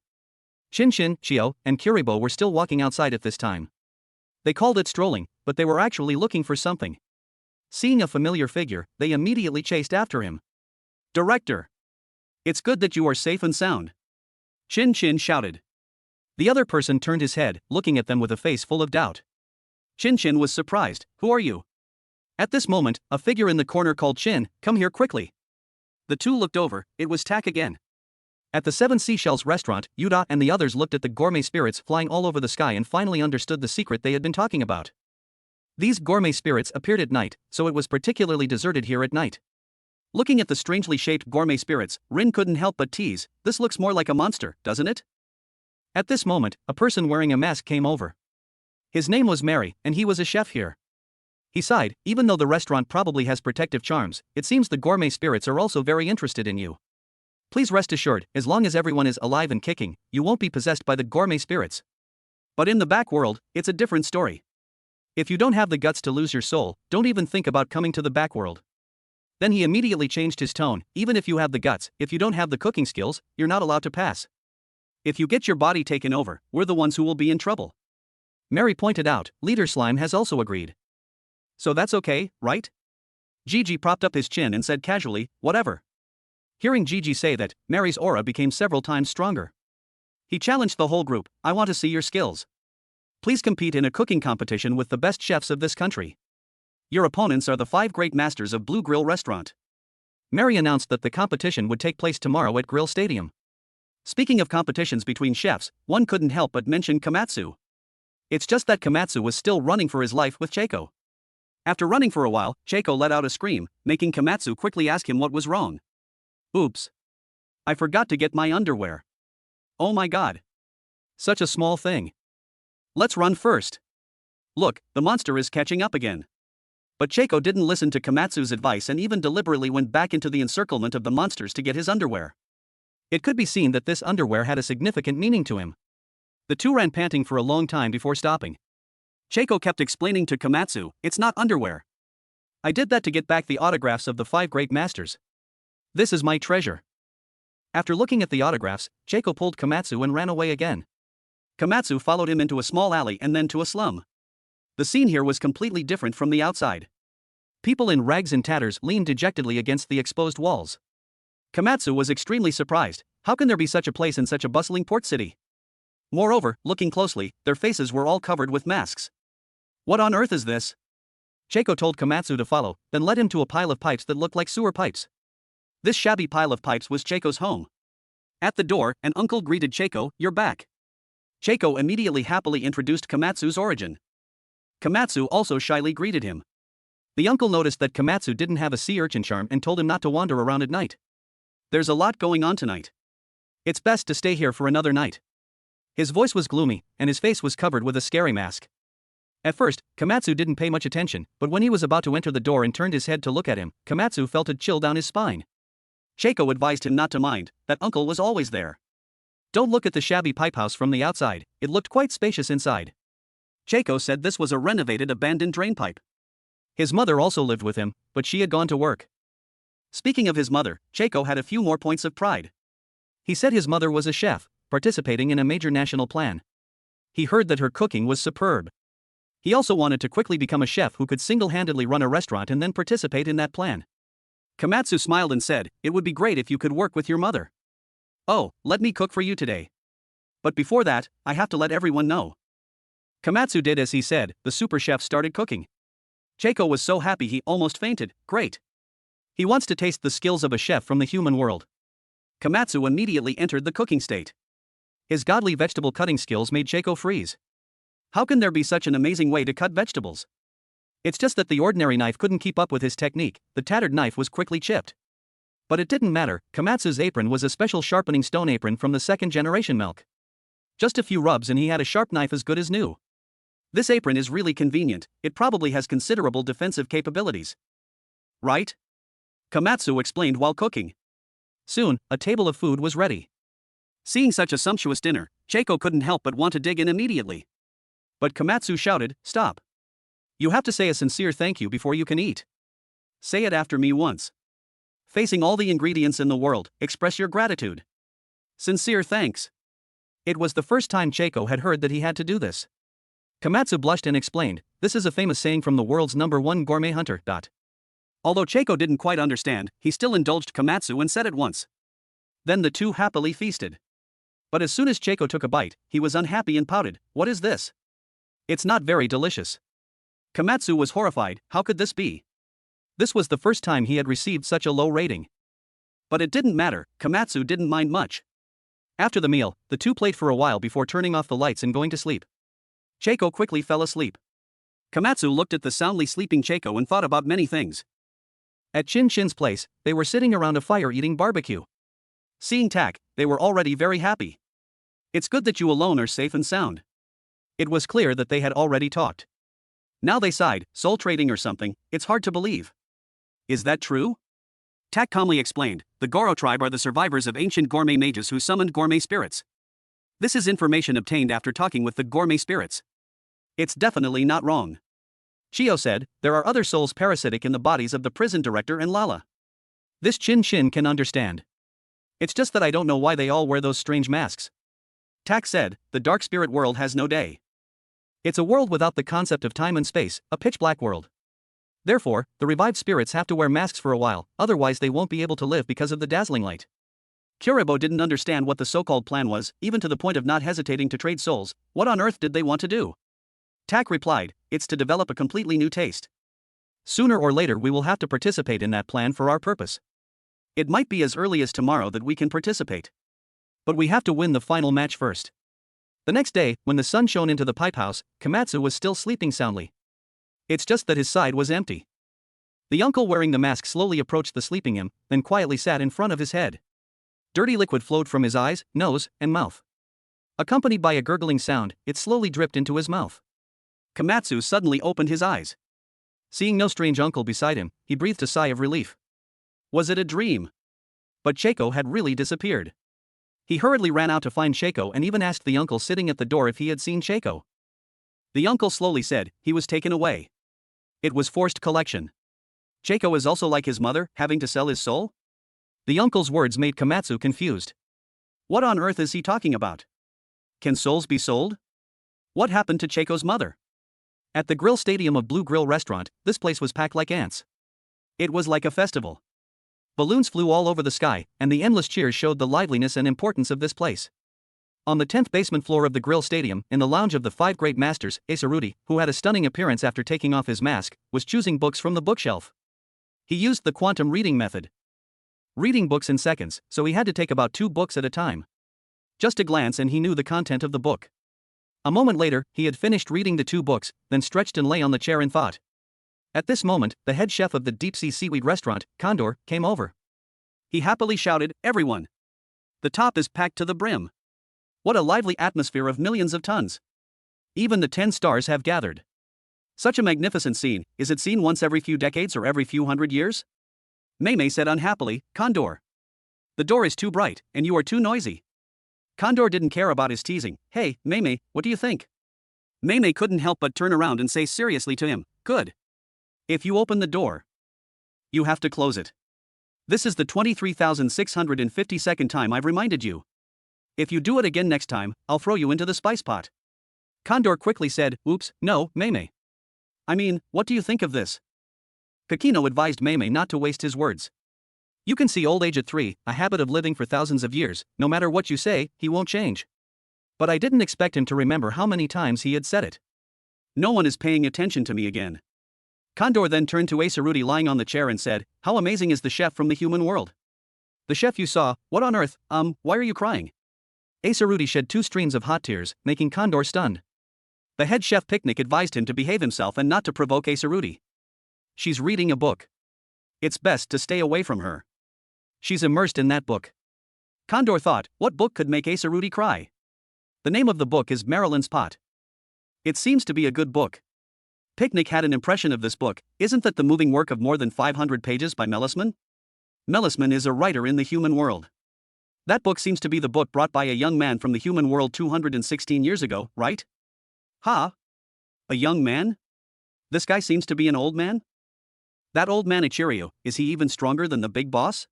Shinshin, Chio, and Kuribo were still walking outside at this time. They called it strolling, but they were actually looking for something. Seeing a familiar figure, they immediately chased after him. "Director! It's good that you are safe and sound," Shinshin shouted. The other person turned his head, looking at them with a face full of doubt. Shinshin was surprised. "Who are you?" At this moment, a figure in the corner called Shin, "Come here quickly." The two looked over, it was Tak again. At the 7 Seashells restaurant, Yuda and the others looked at the gourmet spirits flying all over the sky and finally understood the secret they had been talking about. These gourmet spirits appeared at night, so it was particularly deserted here at night. Looking at the strangely shaped gourmet spirits, Rin couldn't help but tease, "This looks more like a monster, doesn't it?" At this moment, a person wearing a mask came over. His name was Mary, and he was a chef here. He sighed, "Even though the restaurant probably has protective charms, it seems the gourmet spirits are also very interested in you. Please rest assured, as long as everyone is alive and kicking, you won't be possessed by the gourmet spirits. But in the back world, it's a different story. If you don't have the guts to lose your soul, don't even think about coming to the back world." Then he immediately changed his tone. Even if you have the guts, if you don't have the cooking skills, you're not allowed to pass. If you get your body taken over, we're the ones who will be in trouble. Mary pointed out. Leader Slime has also agreed. So that's okay, right? Gigi propped up his chin and said casually, whatever. Hearing Gigi say that, Mary's aura became several times stronger. He challenged the whole group. I want to see your skills. Please compete in a cooking competition with the best chefs of this country. Your opponents are the 5 great masters of Blue Grill Restaurant. Mary announced that the competition would take place tomorrow at Grill Stadium. Speaking of competitions between chefs, one couldn't help but mention Komatsu. It's just that Komatsu was still running for his life with Chieko. After running for a while, Chieko let out a scream, making Komatsu quickly ask him what was wrong. Oops. I forgot to get my underwear. Oh my god. Such a small thing. Let's run first. Look, the monster is catching up again. But Chieko didn't listen to Komatsu's advice and even deliberately went back into the encirclement of the monsters to get his underwear. It could be seen that this underwear had a significant meaning to him. The two ran panting for a long time before stopping. Chieko kept explaining to Komatsu, it's not underwear. I did that to get back the autographs of the 5 great masters. This is my treasure. After looking at the autographs, Chieko pulled Komatsu and ran away again. Komatsu followed him into a small alley and then to a slum. The scene here was completely different from the outside. People in rags and tatters leaned dejectedly against the exposed walls. Komatsu was extremely surprised. How can there be such a place in such a bustling port city? Moreover, looking closely, their faces were all covered with masks. What on earth is this? Chieko told Komatsu to follow, then led him to a pile of pipes that looked like sewer pipes. This shabby pile of pipes was Cheiko's home. At the door, an uncle greeted Chieko, you're back. Chieko immediately happily introduced Komatsu's origin. Komatsu also shyly greeted him. The uncle noticed that Komatsu didn't have a sea urchin charm and told him not to wander around at night. There's a lot going on tonight. It's best to stay here for another night. His voice was gloomy, and his face was covered with a scary mask. At first, Komatsu didn't pay much attention, but when he was about to enter the door and turned his head to look at him, Komatsu felt a chill down his spine. Chieko advised him not to mind, that uncle was always there. Don't look at the shabby pipe house from the outside, it looked quite spacious inside. Chieko said this was a renovated abandoned drainpipe. His mother also lived with him, but she had gone to work. Speaking of his mother, Chieko had a few more points of pride. He said his mother was a chef, participating in a major national plan. He heard that her cooking was superb. He also wanted to quickly become a chef who could single-handedly run a restaurant and then participate in that plan. Komatsu smiled and said, it would be great if you could work with your mother. Oh, let me cook for you today. But before that, I have to let everyone know. Komatsu did as he said. The super chef started cooking. Chieko was so happy he almost fainted. Great. He wants to taste the skills of a chef from the human world. Komatsu immediately entered the cooking state. His godly vegetable cutting skills made Chieko freeze. How can there be such an amazing way to cut vegetables? It's just that the ordinary knife couldn't keep up with his technique. The tattered knife was quickly chipped. But it didn't matter. Komatsu's apron was a special sharpening stone apron from the 2nd generation milk. Just a few rubs and he had a sharp knife as good as new. This apron is really convenient. It probably has considerable defensive capabilities. Right? Komatsu explained while cooking. Soon, a table of food was ready. Seeing such a sumptuous dinner, Chieko couldn't help but want to dig in immediately. But Komatsu shouted, stop. You have to say a sincere thank you before you can eat. Say it after me once. Facing all the ingredients in the world, express your gratitude. Sincere thanks. It was the first time Chieko had heard that he had to do this. Komatsu blushed and explained, this is a famous saying from the world's #1 gourmet hunter. Although Chieko didn't quite understand, he still indulged Komatsu and said it once. Then the two happily feasted. But as soon as Chieko took a bite, he was unhappy and pouted, what is this? It's not very delicious. Komatsu was horrified, how could this be? This was the first time he had received such a low rating. But it didn't matter, Komatsu didn't mind much. After the meal, the two played for a while before turning off the lights and going to sleep. Chieko quickly fell asleep. Komatsu looked at the soundly sleeping Chieko and thought about many things. At Chin Chin's place, they were sitting around a fire eating barbecue. Seeing Tak, they were already very happy. It's good that you alone are safe and sound. It was clear that they had already talked. Now they sighed, soul trading or something, it's hard to believe. Is that true? Tak calmly explained, the Goro tribe are the survivors of ancient gourmet mages who summoned gourmet spirits. This is information obtained after talking with the gourmet spirits. It's definitely not wrong. Chio said, there are other souls parasitic in the bodies of the prison director and Lala. This Chin can understand. It's just that I don't know why they all wear those strange masks. Tak said, the dark spirit world has no day. It's a world without the concept of time and space, a pitch-black world. Therefore, the revived spirits have to wear masks for a while, otherwise they won't be able to live because of the dazzling light. Kuribo didn't understand what the so-called plan was, even to the point of not hesitating to trade souls. What on earth did they want to do? Tak replied, it's to develop a completely new taste. Sooner or later we will have to participate in that plan for our purpose. It might be as early as tomorrow that we can participate. But we have to win the final match first. The next day, when the sun shone into the pipe house, Komatsu was still sleeping soundly. It's just that his side was empty. The uncle wearing the mask slowly approached the sleeping him, then quietly sat in front of his head. Dirty liquid flowed from his eyes, nose, and mouth. Accompanied by a gurgling sound, it slowly dripped into his mouth. Komatsu suddenly opened his eyes. Seeing no strange uncle beside him, he breathed a sigh of relief. Was it a dream? But Cheiko had really disappeared. He hurriedly ran out to find Cheiko and even asked the uncle sitting at the door if he had seen Cheiko. The uncle slowly said, he was taken away. It was forced collection. Cheiko is also like his mother, having to sell his soul? The uncle's words made Komatsu confused. What on earth is he talking about? Can souls be sold? What happened to Cheiko's mother? At the grill stadium of Blue Grill restaurant, this place was packed like ants. It was like a festival. Balloons flew all over the sky, and the endless cheers showed the liveliness and importance of this place. On the 10th basement floor of the grill stadium, in the lounge of the five great masters, Asaruti, who had a stunning appearance after taking off his mask, was choosing books from the bookshelf. He used the quantum reading method. Reading books in seconds, so he had to take about 2 books at a time. Just a glance and he knew the content of the book. A moment later, he had finished reading the 2 books, then stretched and lay on the chair in thought. At this moment, the head chef of the deep-sea seaweed restaurant, Condor, came over. He happily shouted, "Everyone! The top is packed to the brim. What a lively atmosphere of millions of tons. Even the 10 stars have gathered. Such a magnificent scene, is it seen once every few decades or every few hundred years?" Meimei said unhappily, "Condor. The door is too bright, and you are too noisy." Condor didn't care about his teasing. "Hey, Meimei, what do you think?" Meimei couldn't help but turn around and say seriously to him, "Good. If you open the door, you have to close it. This is the 23,652nd time I've reminded you. If you do it again next time, I'll throw you into the spice pot." Condor quickly said, "Oops, no, Meimei. I mean, what do you think of this?" Kakino advised Meimei not to waste his words. "You can see old age at 3, a habit of living for thousands of years, no matter what you say, he won't change." But I didn't expect him to remember how many times he had said it. No one is paying attention to me again. Condor then turned to Asaruti lying on the chair and said, "How amazing is the chef from the human world? The chef you saw, what on earth, why are you crying?" Asaruti shed 2 streams of hot tears, making Condor stunned. The head chef Picnic advised him to behave himself and not to provoke Asaruti. "She's reading a book. It's best to stay away from her. She's immersed in that book." Condor thought, what book could make Asaruti cry? The name of the book is Marilyn's Pot. It seems to be a good book. Picnic had an impression of this book. Isn't that the moving work of more than 500 pages by Melisman? Melisman is a writer in the human world. That book seems to be the book brought by a young man from the human world 216 years ago, right? Ha? A young man? This guy seems to be an old man? That old man Ichiryu, is he even stronger than the big boss?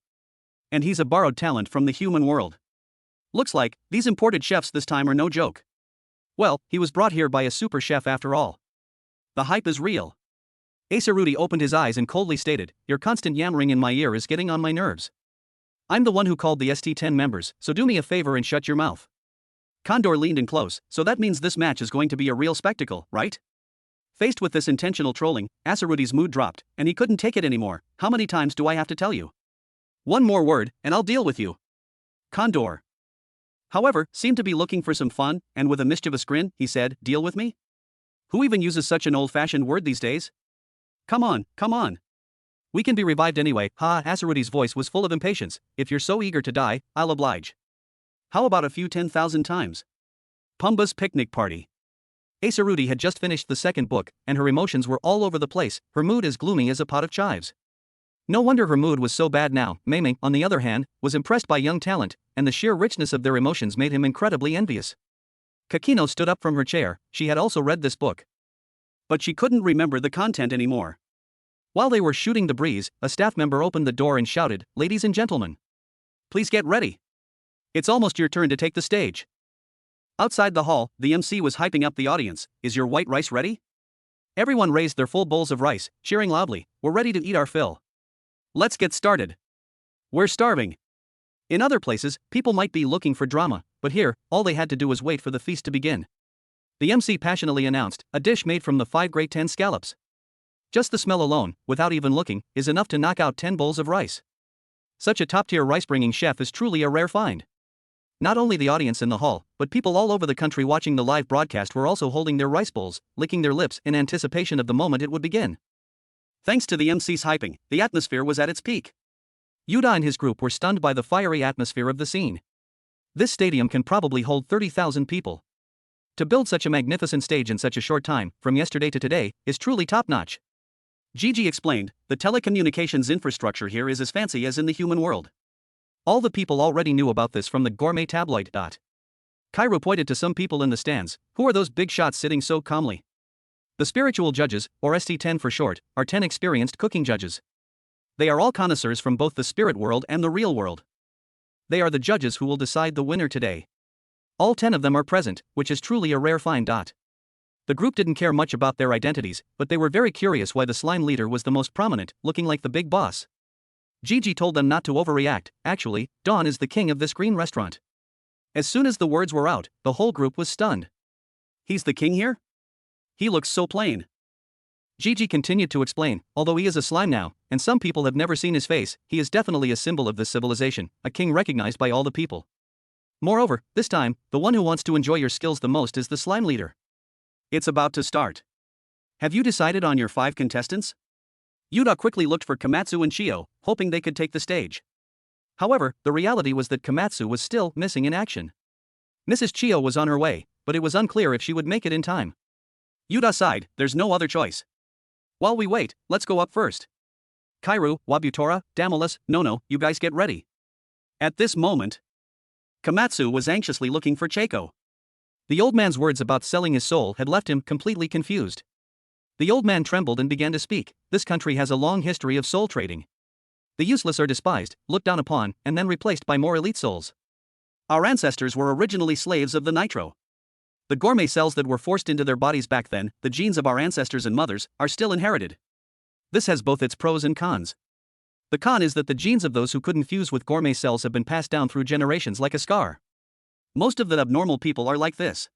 And he's a borrowed talent from the human world. Looks like, these imported chefs this time are no joke. Well, he was brought here by a super chef after all. The hype is real. Asaruti opened his eyes and coldly stated, "Your constant yammering in my ear is getting on my nerves. I'm the one who called the ST10 members, so do me a favor and shut your mouth." Condor leaned in close, "So that means this match is going to be a real spectacle, right?" Faced with this intentional trolling, Asaruti's mood dropped, and he couldn't take it anymore. "How many times do I have to tell you? One more word, and I'll deal with you." Condor, however, seemed to be looking for some fun, and with a mischievous grin, he said, "Deal with me? Who even uses such an old-fashioned word these days? Come on, come on. We can be revived anyway." "Ha!" Asaruti's voice was full of impatience. "If you're so eager to die, I'll oblige. How about a few 10,000 times? Pumba's Picnic Party." Asaruti had just finished the second book, and her emotions were all over the place, her mood as gloomy as a pot of chives. No wonder her mood was so bad now. Meimei, on the other hand, was impressed by young talent, and the sheer richness of their emotions made him incredibly envious. Kakino stood up from her chair. She had also read this book. But she couldn't remember the content anymore. While they were shooting the breeze, a staff member opened the door and shouted, "Ladies and gentlemen, please get ready. It's almost your turn to take the stage." Outside the hall, the MC was hyping up the audience. "Is your white rice ready?" Everyone raised their full bowls of rice, cheering loudly. "We're ready to eat our fill. Let's get started. We're starving." In other places, people might be looking for drama, but here, all they had to do was wait for the feast to begin. The MC passionately announced, "A dish made from the 5 great 10 scallops." Just the smell alone, without even looking, is enough to knock out 10 bowls of rice. Such a top-tier rice-bringing chef is truly a rare find. Not only the audience in the hall, but people all over the country watching the live broadcast were also holding their rice bowls, licking their lips in anticipation of the moment it would begin. Thanks to the MC's hyping, the atmosphere was at its peak. Yuda and his group were stunned by the fiery atmosphere of the scene. This stadium can probably hold 30,000 people. To build such a magnificent stage in such a short time, from yesterday to today, is truly top-notch. Gigi explained, "The telecommunications infrastructure here is as fancy as in the human world. All the people already knew about this from the gourmet tabloid. Cairo pointed to some people in the stands. "Who are those big shots sitting so calmly?" The spiritual judges, or ST10 for short, are 10 experienced cooking judges. They are all connoisseurs from both the spirit world and the real world. They are the judges who will decide the winner today. All 10 of them are present, which is truly a rare find. The group didn't care much about their identities, but they were very curious why the slime leader was the most prominent, looking like the big boss. Gigi told them not to overreact. Actually, Dawn is the king of this green restaurant. As soon as the words were out, the whole group was stunned. "He's the king here? He looks so plain." Gigi continued to explain, "Although he is a slime now, and some people have never seen his face, he is definitely a symbol of this civilization, a king recognized by all the people. Moreover, this time, the one who wants to enjoy your skills the most is the slime leader. It's about to start. Have you decided on your 5 contestants?" Yuda quickly looked for Komatsu and Chio, hoping they could take the stage. However, the reality was that Komatsu was still missing in action. Mrs. Chio was on her way, but it was unclear if she would make it in time. Yuda sighed, "There's no other choice. While we wait, let's go up first. Kairu, Wabutora, Damalis, Nono, you guys get ready." At this moment, Komatsu was anxiously looking for Cheiko. The old man's words about selling his soul had left him completely confused. The old man trembled and began to speak. "This country has a long history of soul trading. The useless are despised, looked down upon, and then replaced by more elite souls. Our ancestors were originally slaves of the nitro. The gourmet cells that were forced into their bodies back then, the genes of our ancestors and mothers, are still inherited. This has both its pros and cons. The con is that the genes of those who couldn't fuse with gourmet cells have been passed down through generations like a scar. Most of the abnormal people are like this.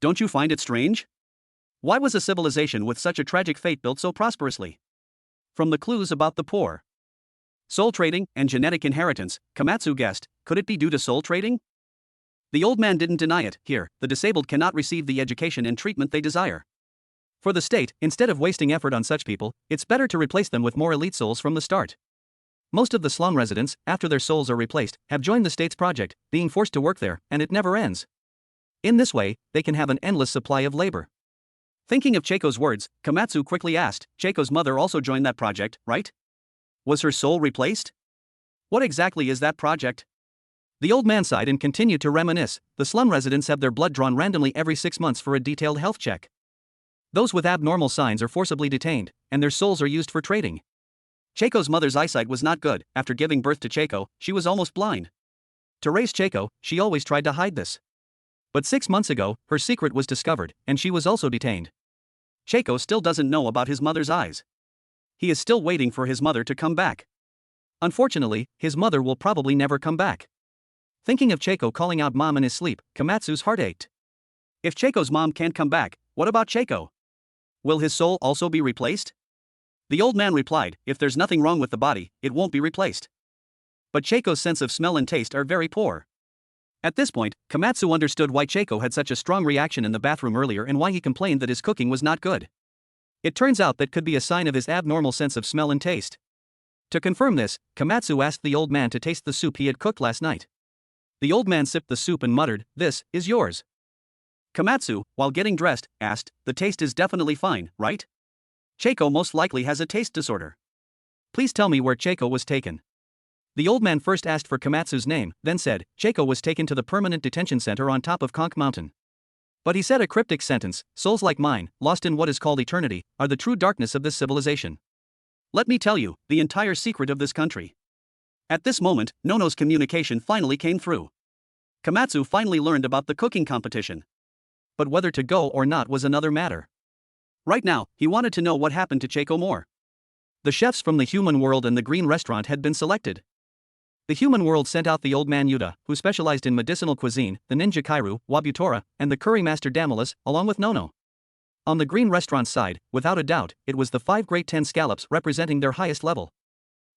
Don't you find it strange? Why was a civilization with such a tragic fate built so prosperously? From the clues about the poor, soul trading, and genetic inheritance, Komatsu guessed, could it be due to soul trading? The old man didn't deny it. Here, the disabled cannot receive the education and treatment they desire. For the state, instead of wasting effort on such people, it's better to replace them with more elite souls from the start. Most of the slum residents, after their souls are replaced, have joined the state's project, being forced to work there, and it never ends. In this way, they can have an endless supply of labor." Thinking of Cheiko's words, Komatsu quickly asked, "Cheiko's mother also joined that project, right? Was her soul replaced? What exactly is that project?" The old man sighed and continued to reminisce. The slum residents have their blood drawn randomly every 6 months for a detailed health check. Those with abnormal signs are forcibly detained, and their souls are used for trading. Cheiko's mother's eyesight was not good. After giving birth to Cheiko, she was almost blind. To raise Cheiko, she always tried to hide this. But 6 months ago, her secret was discovered, and she was also detained. Cheiko still doesn't know about his mother's eyes. He is still waiting for his mother to come back. Unfortunately, his mother will probably never come back. Thinking of Cheiko calling out mom in his sleep, Komatsu's heart ached. If Cheiko's mom can't come back, what about Cheiko? Will his soul also be replaced? The old man replied, "If there's nothing wrong with the body, it won't be replaced. But Cheiko's sense of smell and taste are very poor." At this point, Komatsu understood why Cheiko had such a strong reaction in the bathroom earlier and why he complained that his cooking was not good. It turns out that could be a sign of his abnormal sense of smell and taste. To confirm this, Komatsu asked the old man to taste the soup he had cooked last night. The old man sipped the soup and muttered, "This is yours." Komatsu, while getting dressed, asked, "The taste is definitely fine, right? Cheiko most likely has a taste disorder. Please tell me where Cheiko was taken." The old man first asked for Komatsu's name, then said, "Cheiko was taken to the permanent detention center on top of Conch Mountain." But he said a cryptic sentence, "Souls like mine, lost in what is called eternity, are the true darkness of this civilization. Let me tell you, the entire secret of this country. At this moment, Nono's communication finally came through. Komatsu finally learned about the cooking competition. But whether to go or not was another matter. Right now, he wanted to know what happened to Cheiko more. The chefs from the human world and the green restaurant had been selected. The human world sent out the old man Yuta, who specialized in medicinal cuisine, the ninja Kairu, Wabutora, and the curry master Damalis, along with Nono. On the green restaurant side, without a doubt, it was the 5 great 10 scallops representing their highest level.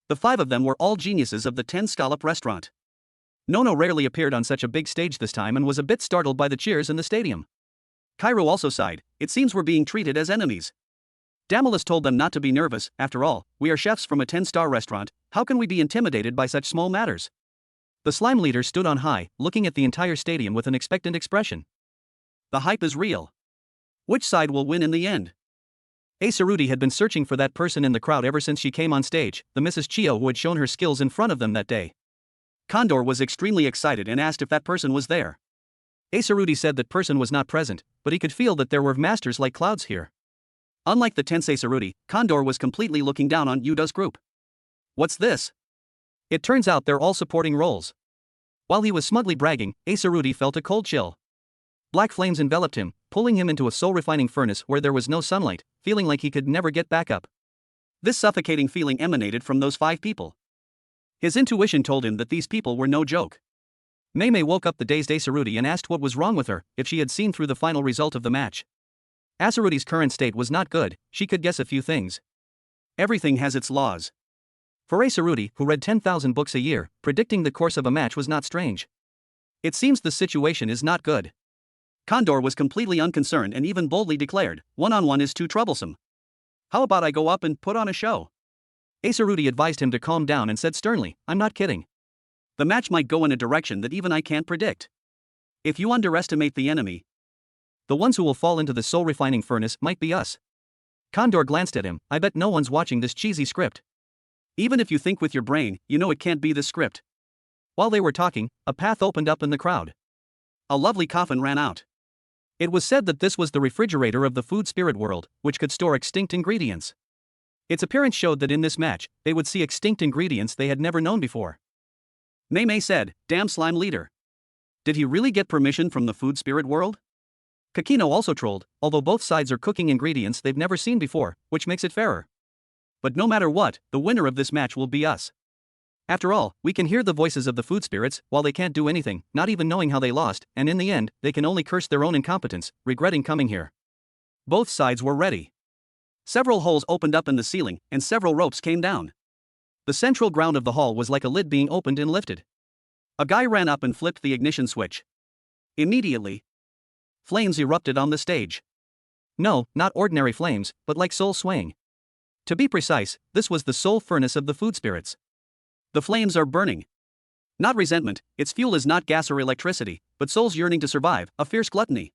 The 5 of them were all geniuses of the 10 scallop restaurant. Nono rarely appeared on such a big stage this time and was a bit startled by the cheers in the stadium. Kairu also sighed. It seems we're being treated as enemies. Damalis told them not to be nervous. After all, we are chefs from a 10-star restaurant. How can we be intimidated by such small matters? The slime leader stood on high, looking at the entire stadium with an expectant expression. The hype is real. Which side will win in the end? Asaruti had been searching for that person in the crowd ever since she came on stage, the Mrs. Chio who had shown her skills in front of them that day. Condor was extremely excited and asked if that person was there. Asaruti said that person was not present, but he could feel that there were masters like clouds here. Unlike the tense Asaruti, Condor was completely looking down on Yuda's group. What's this? It turns out they're all supporting roles. While he was smugly bragging, Asaruti felt a cold chill. Black flames enveloped him, pulling him into a soul-refining furnace where there was no sunlight, feeling like he could never get back up. This suffocating feeling emanated from those 5 people. His intuition told him that these people were no joke. Mei woke up the dazed Asaruti and asked what was wrong with her, if she had seen through the final result of the match. Asaruti's current state was not good, she could guess a few things. Everything has its laws. For Asaruti, who read 10,000 books a year, predicting the course of a match was not strange. It seems the situation is not good. Condor was completely unconcerned and even boldly declared, one-on-one is too troublesome. How about I go up and put on a show? Asaruti advised him to calm down and said sternly, I'm not kidding. The match might go in a direction that even I can't predict. If you underestimate the enemy, the ones who will fall into the soul-refining furnace might be us. Condor glanced at him. I bet no one's watching this cheesy script. Even if you think with your brain, you know it can't be the script. While they were talking, a path opened up in the crowd. A lovely coffin ran out. It was said that this was the refrigerator of the food spirit world, which could store extinct ingredients. Its appearance showed that in this match, they would see extinct ingredients they had never known before. Mei said, damn slime leader. Did he really get permission from the food spirit world? Kakino also trolled, although both sides are cooking ingredients they've never seen before, which makes it fairer. But no matter what, the winner of this match will be us. After all, we can hear the voices of the food spirits, while they can't do anything, not even knowing how they lost, and in the end, they can only curse their own incompetence, regretting coming here. Both sides were ready. Several holes opened up in the ceiling, and several ropes came down. The central ground of the hall was like a lid being opened and lifted. A guy ran up and flipped the ignition switch. Immediately, flames erupted on the stage. No, not ordinary flames, but like soul swaying. To be precise, this was the soul furnace of the food spirits. The flames are burning. Not resentment, its fuel is not gas or electricity, but souls yearning to survive, a fierce gluttony.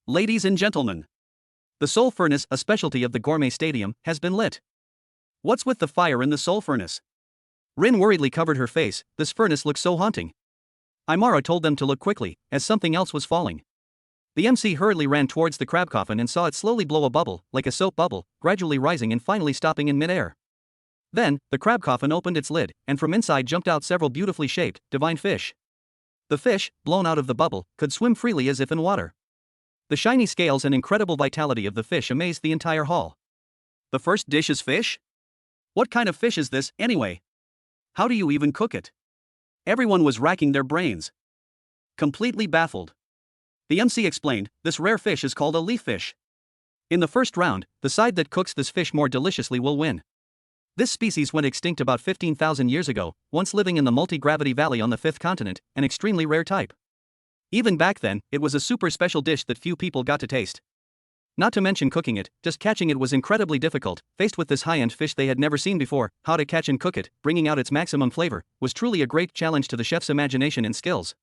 Ladies and gentlemen, the soul furnace, a specialty of the Gourmet Stadium, has been lit. What's with the fire in the soul furnace? Rin worriedly covered her face. This furnace looks so haunting. Imara told them to look quickly, as something else was falling. The MC hurriedly ran towards the crab coffin and saw it slowly blow a bubble, like a soap bubble, gradually rising and finally stopping in midair. Then, the crab coffin opened its lid, and from inside jumped out several beautifully shaped, divine fish. The fish, blown out of the bubble, could swim freely as if in water. The shiny scales and incredible vitality of the fish amazed the entire hall. The first dish is fish? What kind of fish is this, anyway? How do you even cook it? Everyone was racking their brains. Completely baffled. The MC explained, this rare fish is called a leaf fish. In the first round, the side that cooks this fish more deliciously will win. This species went extinct about 15,000 years ago, once living in the multi-gravity valley on the 5th continent, an extremely rare type. Even back then, it was a super special dish that few people got to taste. Not to mention cooking it, just catching it was incredibly difficult. Faced with this high-end fish they had never seen before, how to catch and cook it, bringing out its maximum flavor, was truly a great challenge to the chef's imagination and skills.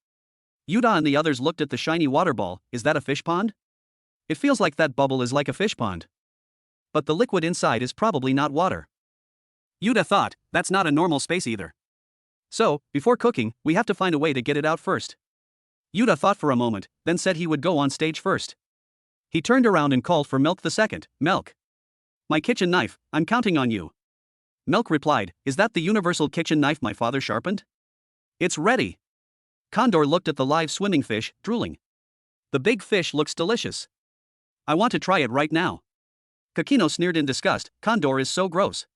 Yuda and the others looked at the shiny water ball. Is that a fish pond? It feels like that bubble is like a fish pond. But the liquid inside is probably not water. Yuda thought, that's not a normal space either. So, before cooking, we have to find a way to get it out first. Yuda thought for a moment, then said he would go on stage first. He turned around and called for Milk the second. Milk. My kitchen knife, I'm counting on you. Milk replied, "Is that the universal kitchen knife my father sharpened? It's ready." Condor looked at the live swimming fish, drooling. "The big fish looks delicious. I want to try it right now." Kakino sneered in disgust, "Condor is so gross."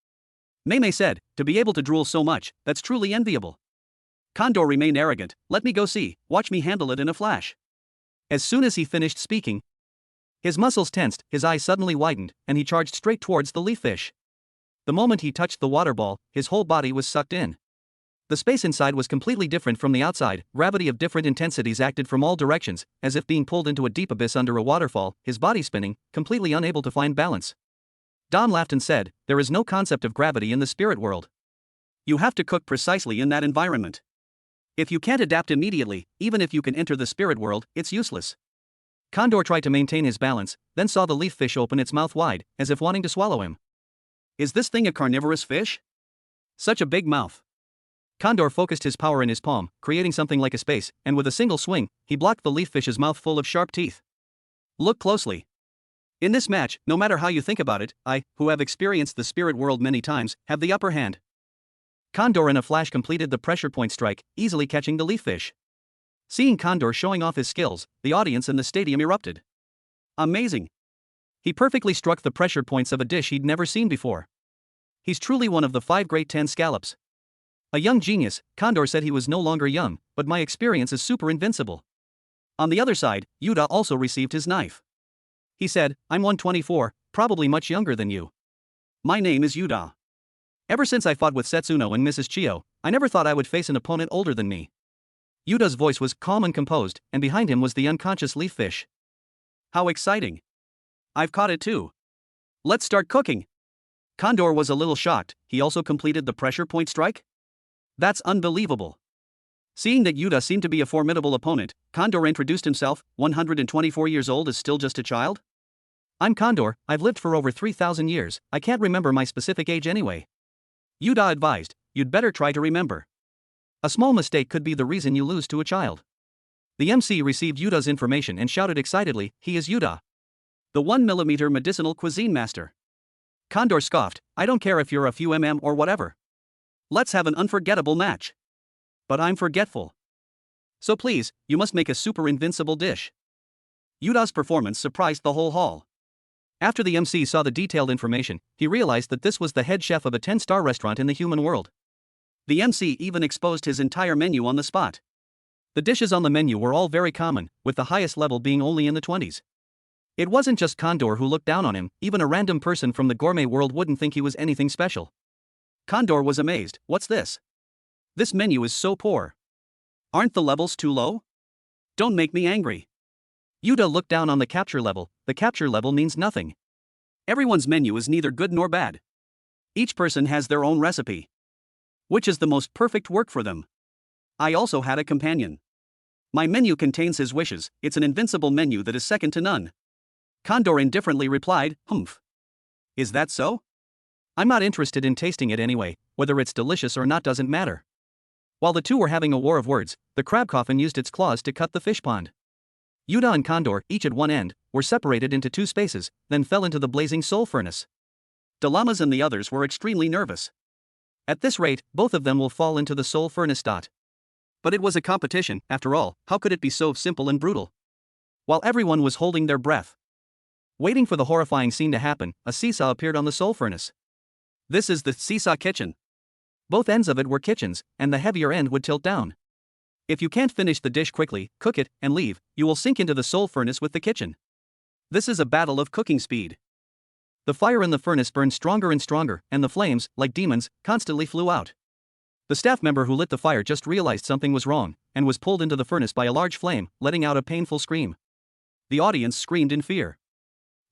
Mei said, "To be able to drool so much, that's truly enviable." Condor remained arrogant, "Let me go see, watch me handle it in a flash." As soon as he finished speaking, his muscles tensed, his eyes suddenly widened, and he charged straight towards the leaf fish. The moment he touched the water ball, his whole body was sucked in. The space inside was completely different from the outside. Gravity of different intensities acted from all directions, as if being pulled into a deep abyss under a waterfall, his body spinning, completely unable to find balance. Don laughed and said, "There is no concept of gravity in the spirit world. You have to cook precisely in that environment. If you can't adapt immediately, even if you can enter the spirit world, it's useless." Condor tried to maintain his balance, then saw the leaf fish open its mouth wide, as if wanting to swallow him. "Is this thing a carnivorous fish? Such a big mouth." Condor focused his power in his palm, creating something like a space, and with a single swing, he blocked the leaf fish's mouth full of sharp teeth. Look closely. In this match, no matter how you think about it, I, who have experienced the spirit world many times, have the upper hand. Condor in a flash completed the pressure point strike, easily catching the leaf fish. Seeing Condor showing off his skills, the audience in the stadium erupted. Amazing. He perfectly struck the pressure points of a dish he'd never seen before. He's truly one of the 5 great 10 scallops. A young genius, Condor said he was no longer young, but my experience is super invincible. On the other side, Yuda also received his knife. He said, "I'm 124, probably much younger than you. My name is Yuda. Ever since I fought with Setsuno and Mrs. Chio, I never thought I would face an opponent older than me." Yuda's voice was calm and composed, and behind him was the unconscious leaf fish. "How exciting. I've caught it too. Let's start cooking." Condor was a little shocked. He also completed the pressure point strike? That's unbelievable. Seeing that Yuda seemed to be a formidable opponent, Condor introduced himself. 124 years old is still just a child? I'm Condor, I've lived for over 3,000 years, I can't remember my specific age anyway. Yuda advised, "You'd better try to remember. A small mistake could be the reason you lose to a child." The MC received Yuda's information and shouted excitedly, "He is Yuda, the 1mm medicinal cuisine master." Condor scoffed, "I don't care if you're a few or whatever. Let's have an unforgettable match. But I'm forgetful. So please, you must make a super invincible dish." Yuda's performance surprised the whole hall. After the MC saw the detailed information, he realized that this was the head chef of a 10-star restaurant in the human world. The MC even exposed his entire menu on the spot. The dishes on the menu were all very common, with the highest level being only in the 20s. It wasn't just Condor who looked down on him, even a random person from the gourmet world wouldn't think he was anything special. Condor was amazed, "What's this? This menu is so poor. Aren't the levels too low? Don't make me angry." Yuda looked down on the capture level. The capture level means nothing. Everyone's menu is neither good nor bad. Each person has their own recipe. Which is the most perfect work for them? I also had a companion. My menu contains his wishes, it's an invincible menu that is second to none. Condor indifferently replied, "Humph. Is that so? I'm not interested in tasting it anyway, whether it's delicious or not doesn't matter." While the two were having a war of words, the crab coffin used its claws to cut the fish pond. Yuda and Condor, each at one end, were separated into 2 spaces, then fell into the blazing soul furnace. Delamas and the others were extremely nervous. At this rate, both of them will fall into the soul furnace. But it was a competition, after all, how could it be so simple and brutal? While everyone was holding their breath, waiting for the horrifying scene to happen, a seesaw appeared on the soul furnace. This is the seesaw kitchen. Both ends of it were kitchens, and the heavier end would tilt down. If you can't finish the dish quickly, cook it, and leave, you will sink into the soul furnace with the kitchen. This is a battle of cooking speed. The fire in the furnace burned stronger and stronger, and the flames, like demons, constantly flew out. The staff member who lit the fire just realized something was wrong, and was pulled into the furnace by a large flame, letting out a painful scream. The audience screamed in fear.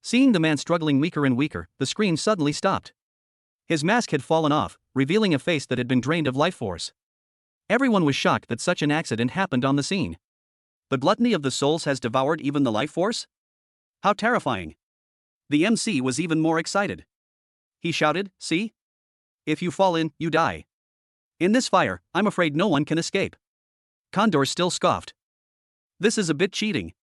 Seeing the man struggling weaker and weaker, the scream suddenly stopped. His mask had fallen off, revealing a face that had been drained of life force. Everyone was shocked that such an accident happened on the scene. The gluttony of the souls has devoured even the life force? How terrifying. The MC was even more excited. He shouted, "See? If you fall in, you die. In this fire, I'm afraid no one can escape." Condor still scoffed. "This is a bit cheating.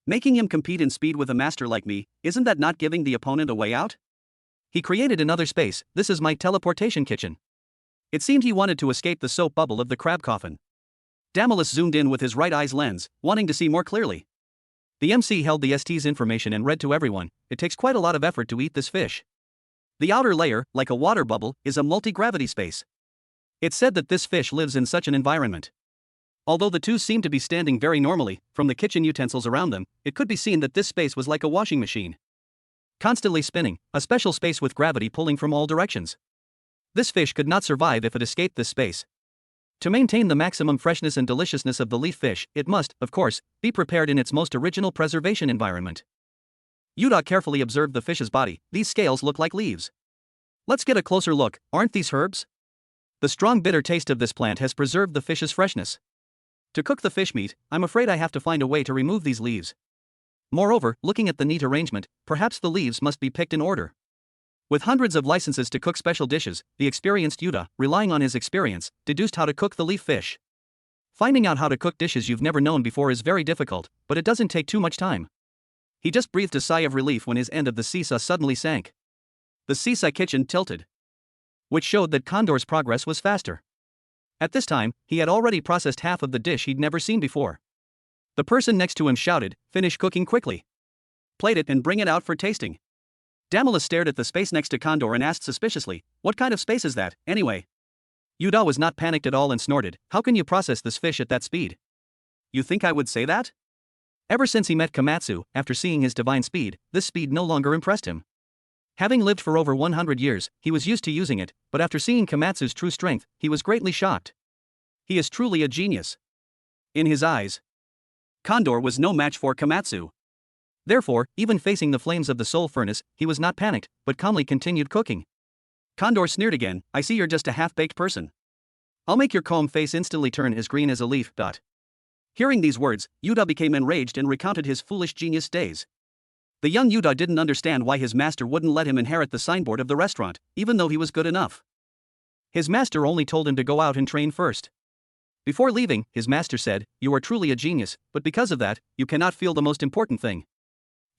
Making him compete in speed with a master like me, isn't that not giving the opponent a way out?" He created another space. This is my teleportation kitchen. It seemed he wanted to escape the soap bubble of the crab coffin. Damalus zoomed in with his right eye's lens, wanting to see more clearly. The MC held the ST's information and read to everyone, "It takes quite a lot of effort to eat this fish. The outer layer, like a water bubble, is a multi-gravity space." It said that this fish lives in such an environment. Although the two seemed to be standing very normally, from the kitchen utensils around them, it could be seen that this space was like a washing machine. Constantly spinning, a special space with gravity pulling from all directions. This fish could not survive if it escaped this space. To maintain the maximum freshness and deliciousness of the leaf fish, it must, of course, be prepared in its most original preservation environment. Yuda carefully observed the fish's body. These scales look like leaves. Let's get a closer look. Aren't these herbs? The strong bitter taste of this plant has preserved the fish's freshness. To cook the fish meat, I'm afraid I have to find a way to remove these leaves. Moreover, looking at the neat arrangement, perhaps the leaves must be picked in order. With hundreds of licenses to cook special dishes, the experienced Yuda, relying on his experience, deduced how to cook the leaf fish. Finding out how to cook dishes you've never known before is very difficult, but it doesn't take too much time. He just breathed a sigh of relief when his end of the seesaw suddenly sank. The seesaw kitchen tilted, which showed that Condor's progress was faster. At this time, he had already processed half of the dish he'd never seen before. The person next to him shouted, "Finish cooking quickly. Plate it and bring it out for tasting." Damalus stared at the space next to Condor and asked suspiciously, "What kind of space is that, anyway?" Yuda was not panicked at all and snorted, "How can you process this fish at that speed? You think I would say that?" Ever since he met Komatsu, after seeing his divine speed, this speed no longer impressed him. Having lived for over 100 years, he was used to using it, but after seeing Komatsu's true strength, he was greatly shocked. He is truly a genius. In his eyes, Condor was no match for Komatsu. Therefore, even facing the flames of the soul furnace, he was not panicked, but calmly continued cooking. Condor sneered again, "I see you're just a half-baked person. I'll make your calm face instantly turn as green as a leaf." Hearing these words, Yuda became enraged and recounted his foolish genius days. The young Yuda didn't understand why his master wouldn't let him inherit the signboard of the restaurant, even though he was good enough. His master only told him to go out and train first. Before leaving, his master said, "You are truly a genius, but because of that, you cannot feel the most important thing."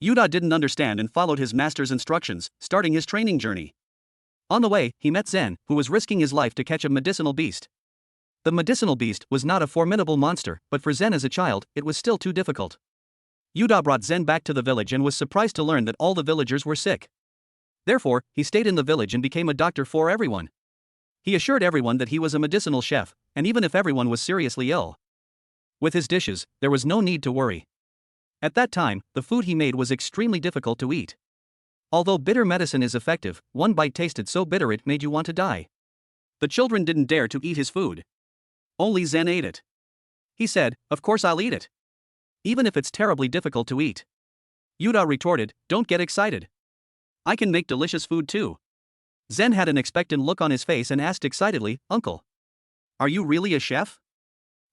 Yuda didn't understand and followed his master's instructions, starting his training journey. On the way, he met Zen, who was risking his life to catch a medicinal beast. The medicinal beast was not a formidable monster, but for Zen as a child, it was still too difficult. Yuda brought Zen back to the village and was surprised to learn that all the villagers were sick. Therefore, he stayed in the village and became a doctor for everyone. He assured everyone that he was a medicinal chef, and even if everyone was seriously ill with his dishes, there was no need to worry. At that time, the food he made was extremely difficult to eat. Although bitter medicine is effective, one bite tasted so bitter it made you want to die. The children didn't dare to eat his food. Only Zen ate it. He said, "Of course I'll eat it, even if it's terribly difficult to eat." Yuda retorted, "Don't get excited. I can make delicious food too." Zen had an expectant look on his face and asked excitedly, "Uncle, are you really a chef?"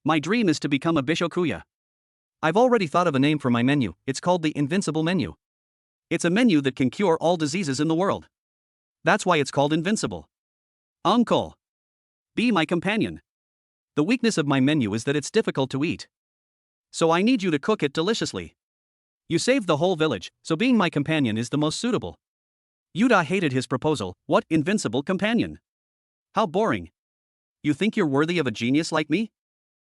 "My dream is to become a bishokuya. I've already thought of a name for my menu. It's called the Invincible Menu. It's a menu that can cure all diseases in the world. That's why it's called invincible." "Uncle, be my companion. The weakness of my menu is that it's difficult to eat. So I need you to cook it deliciously. You saved the whole village, so being my companion is the most suitable." Yuda hated his proposal. What invincible companion? How boring. You think you're worthy of a genius like me?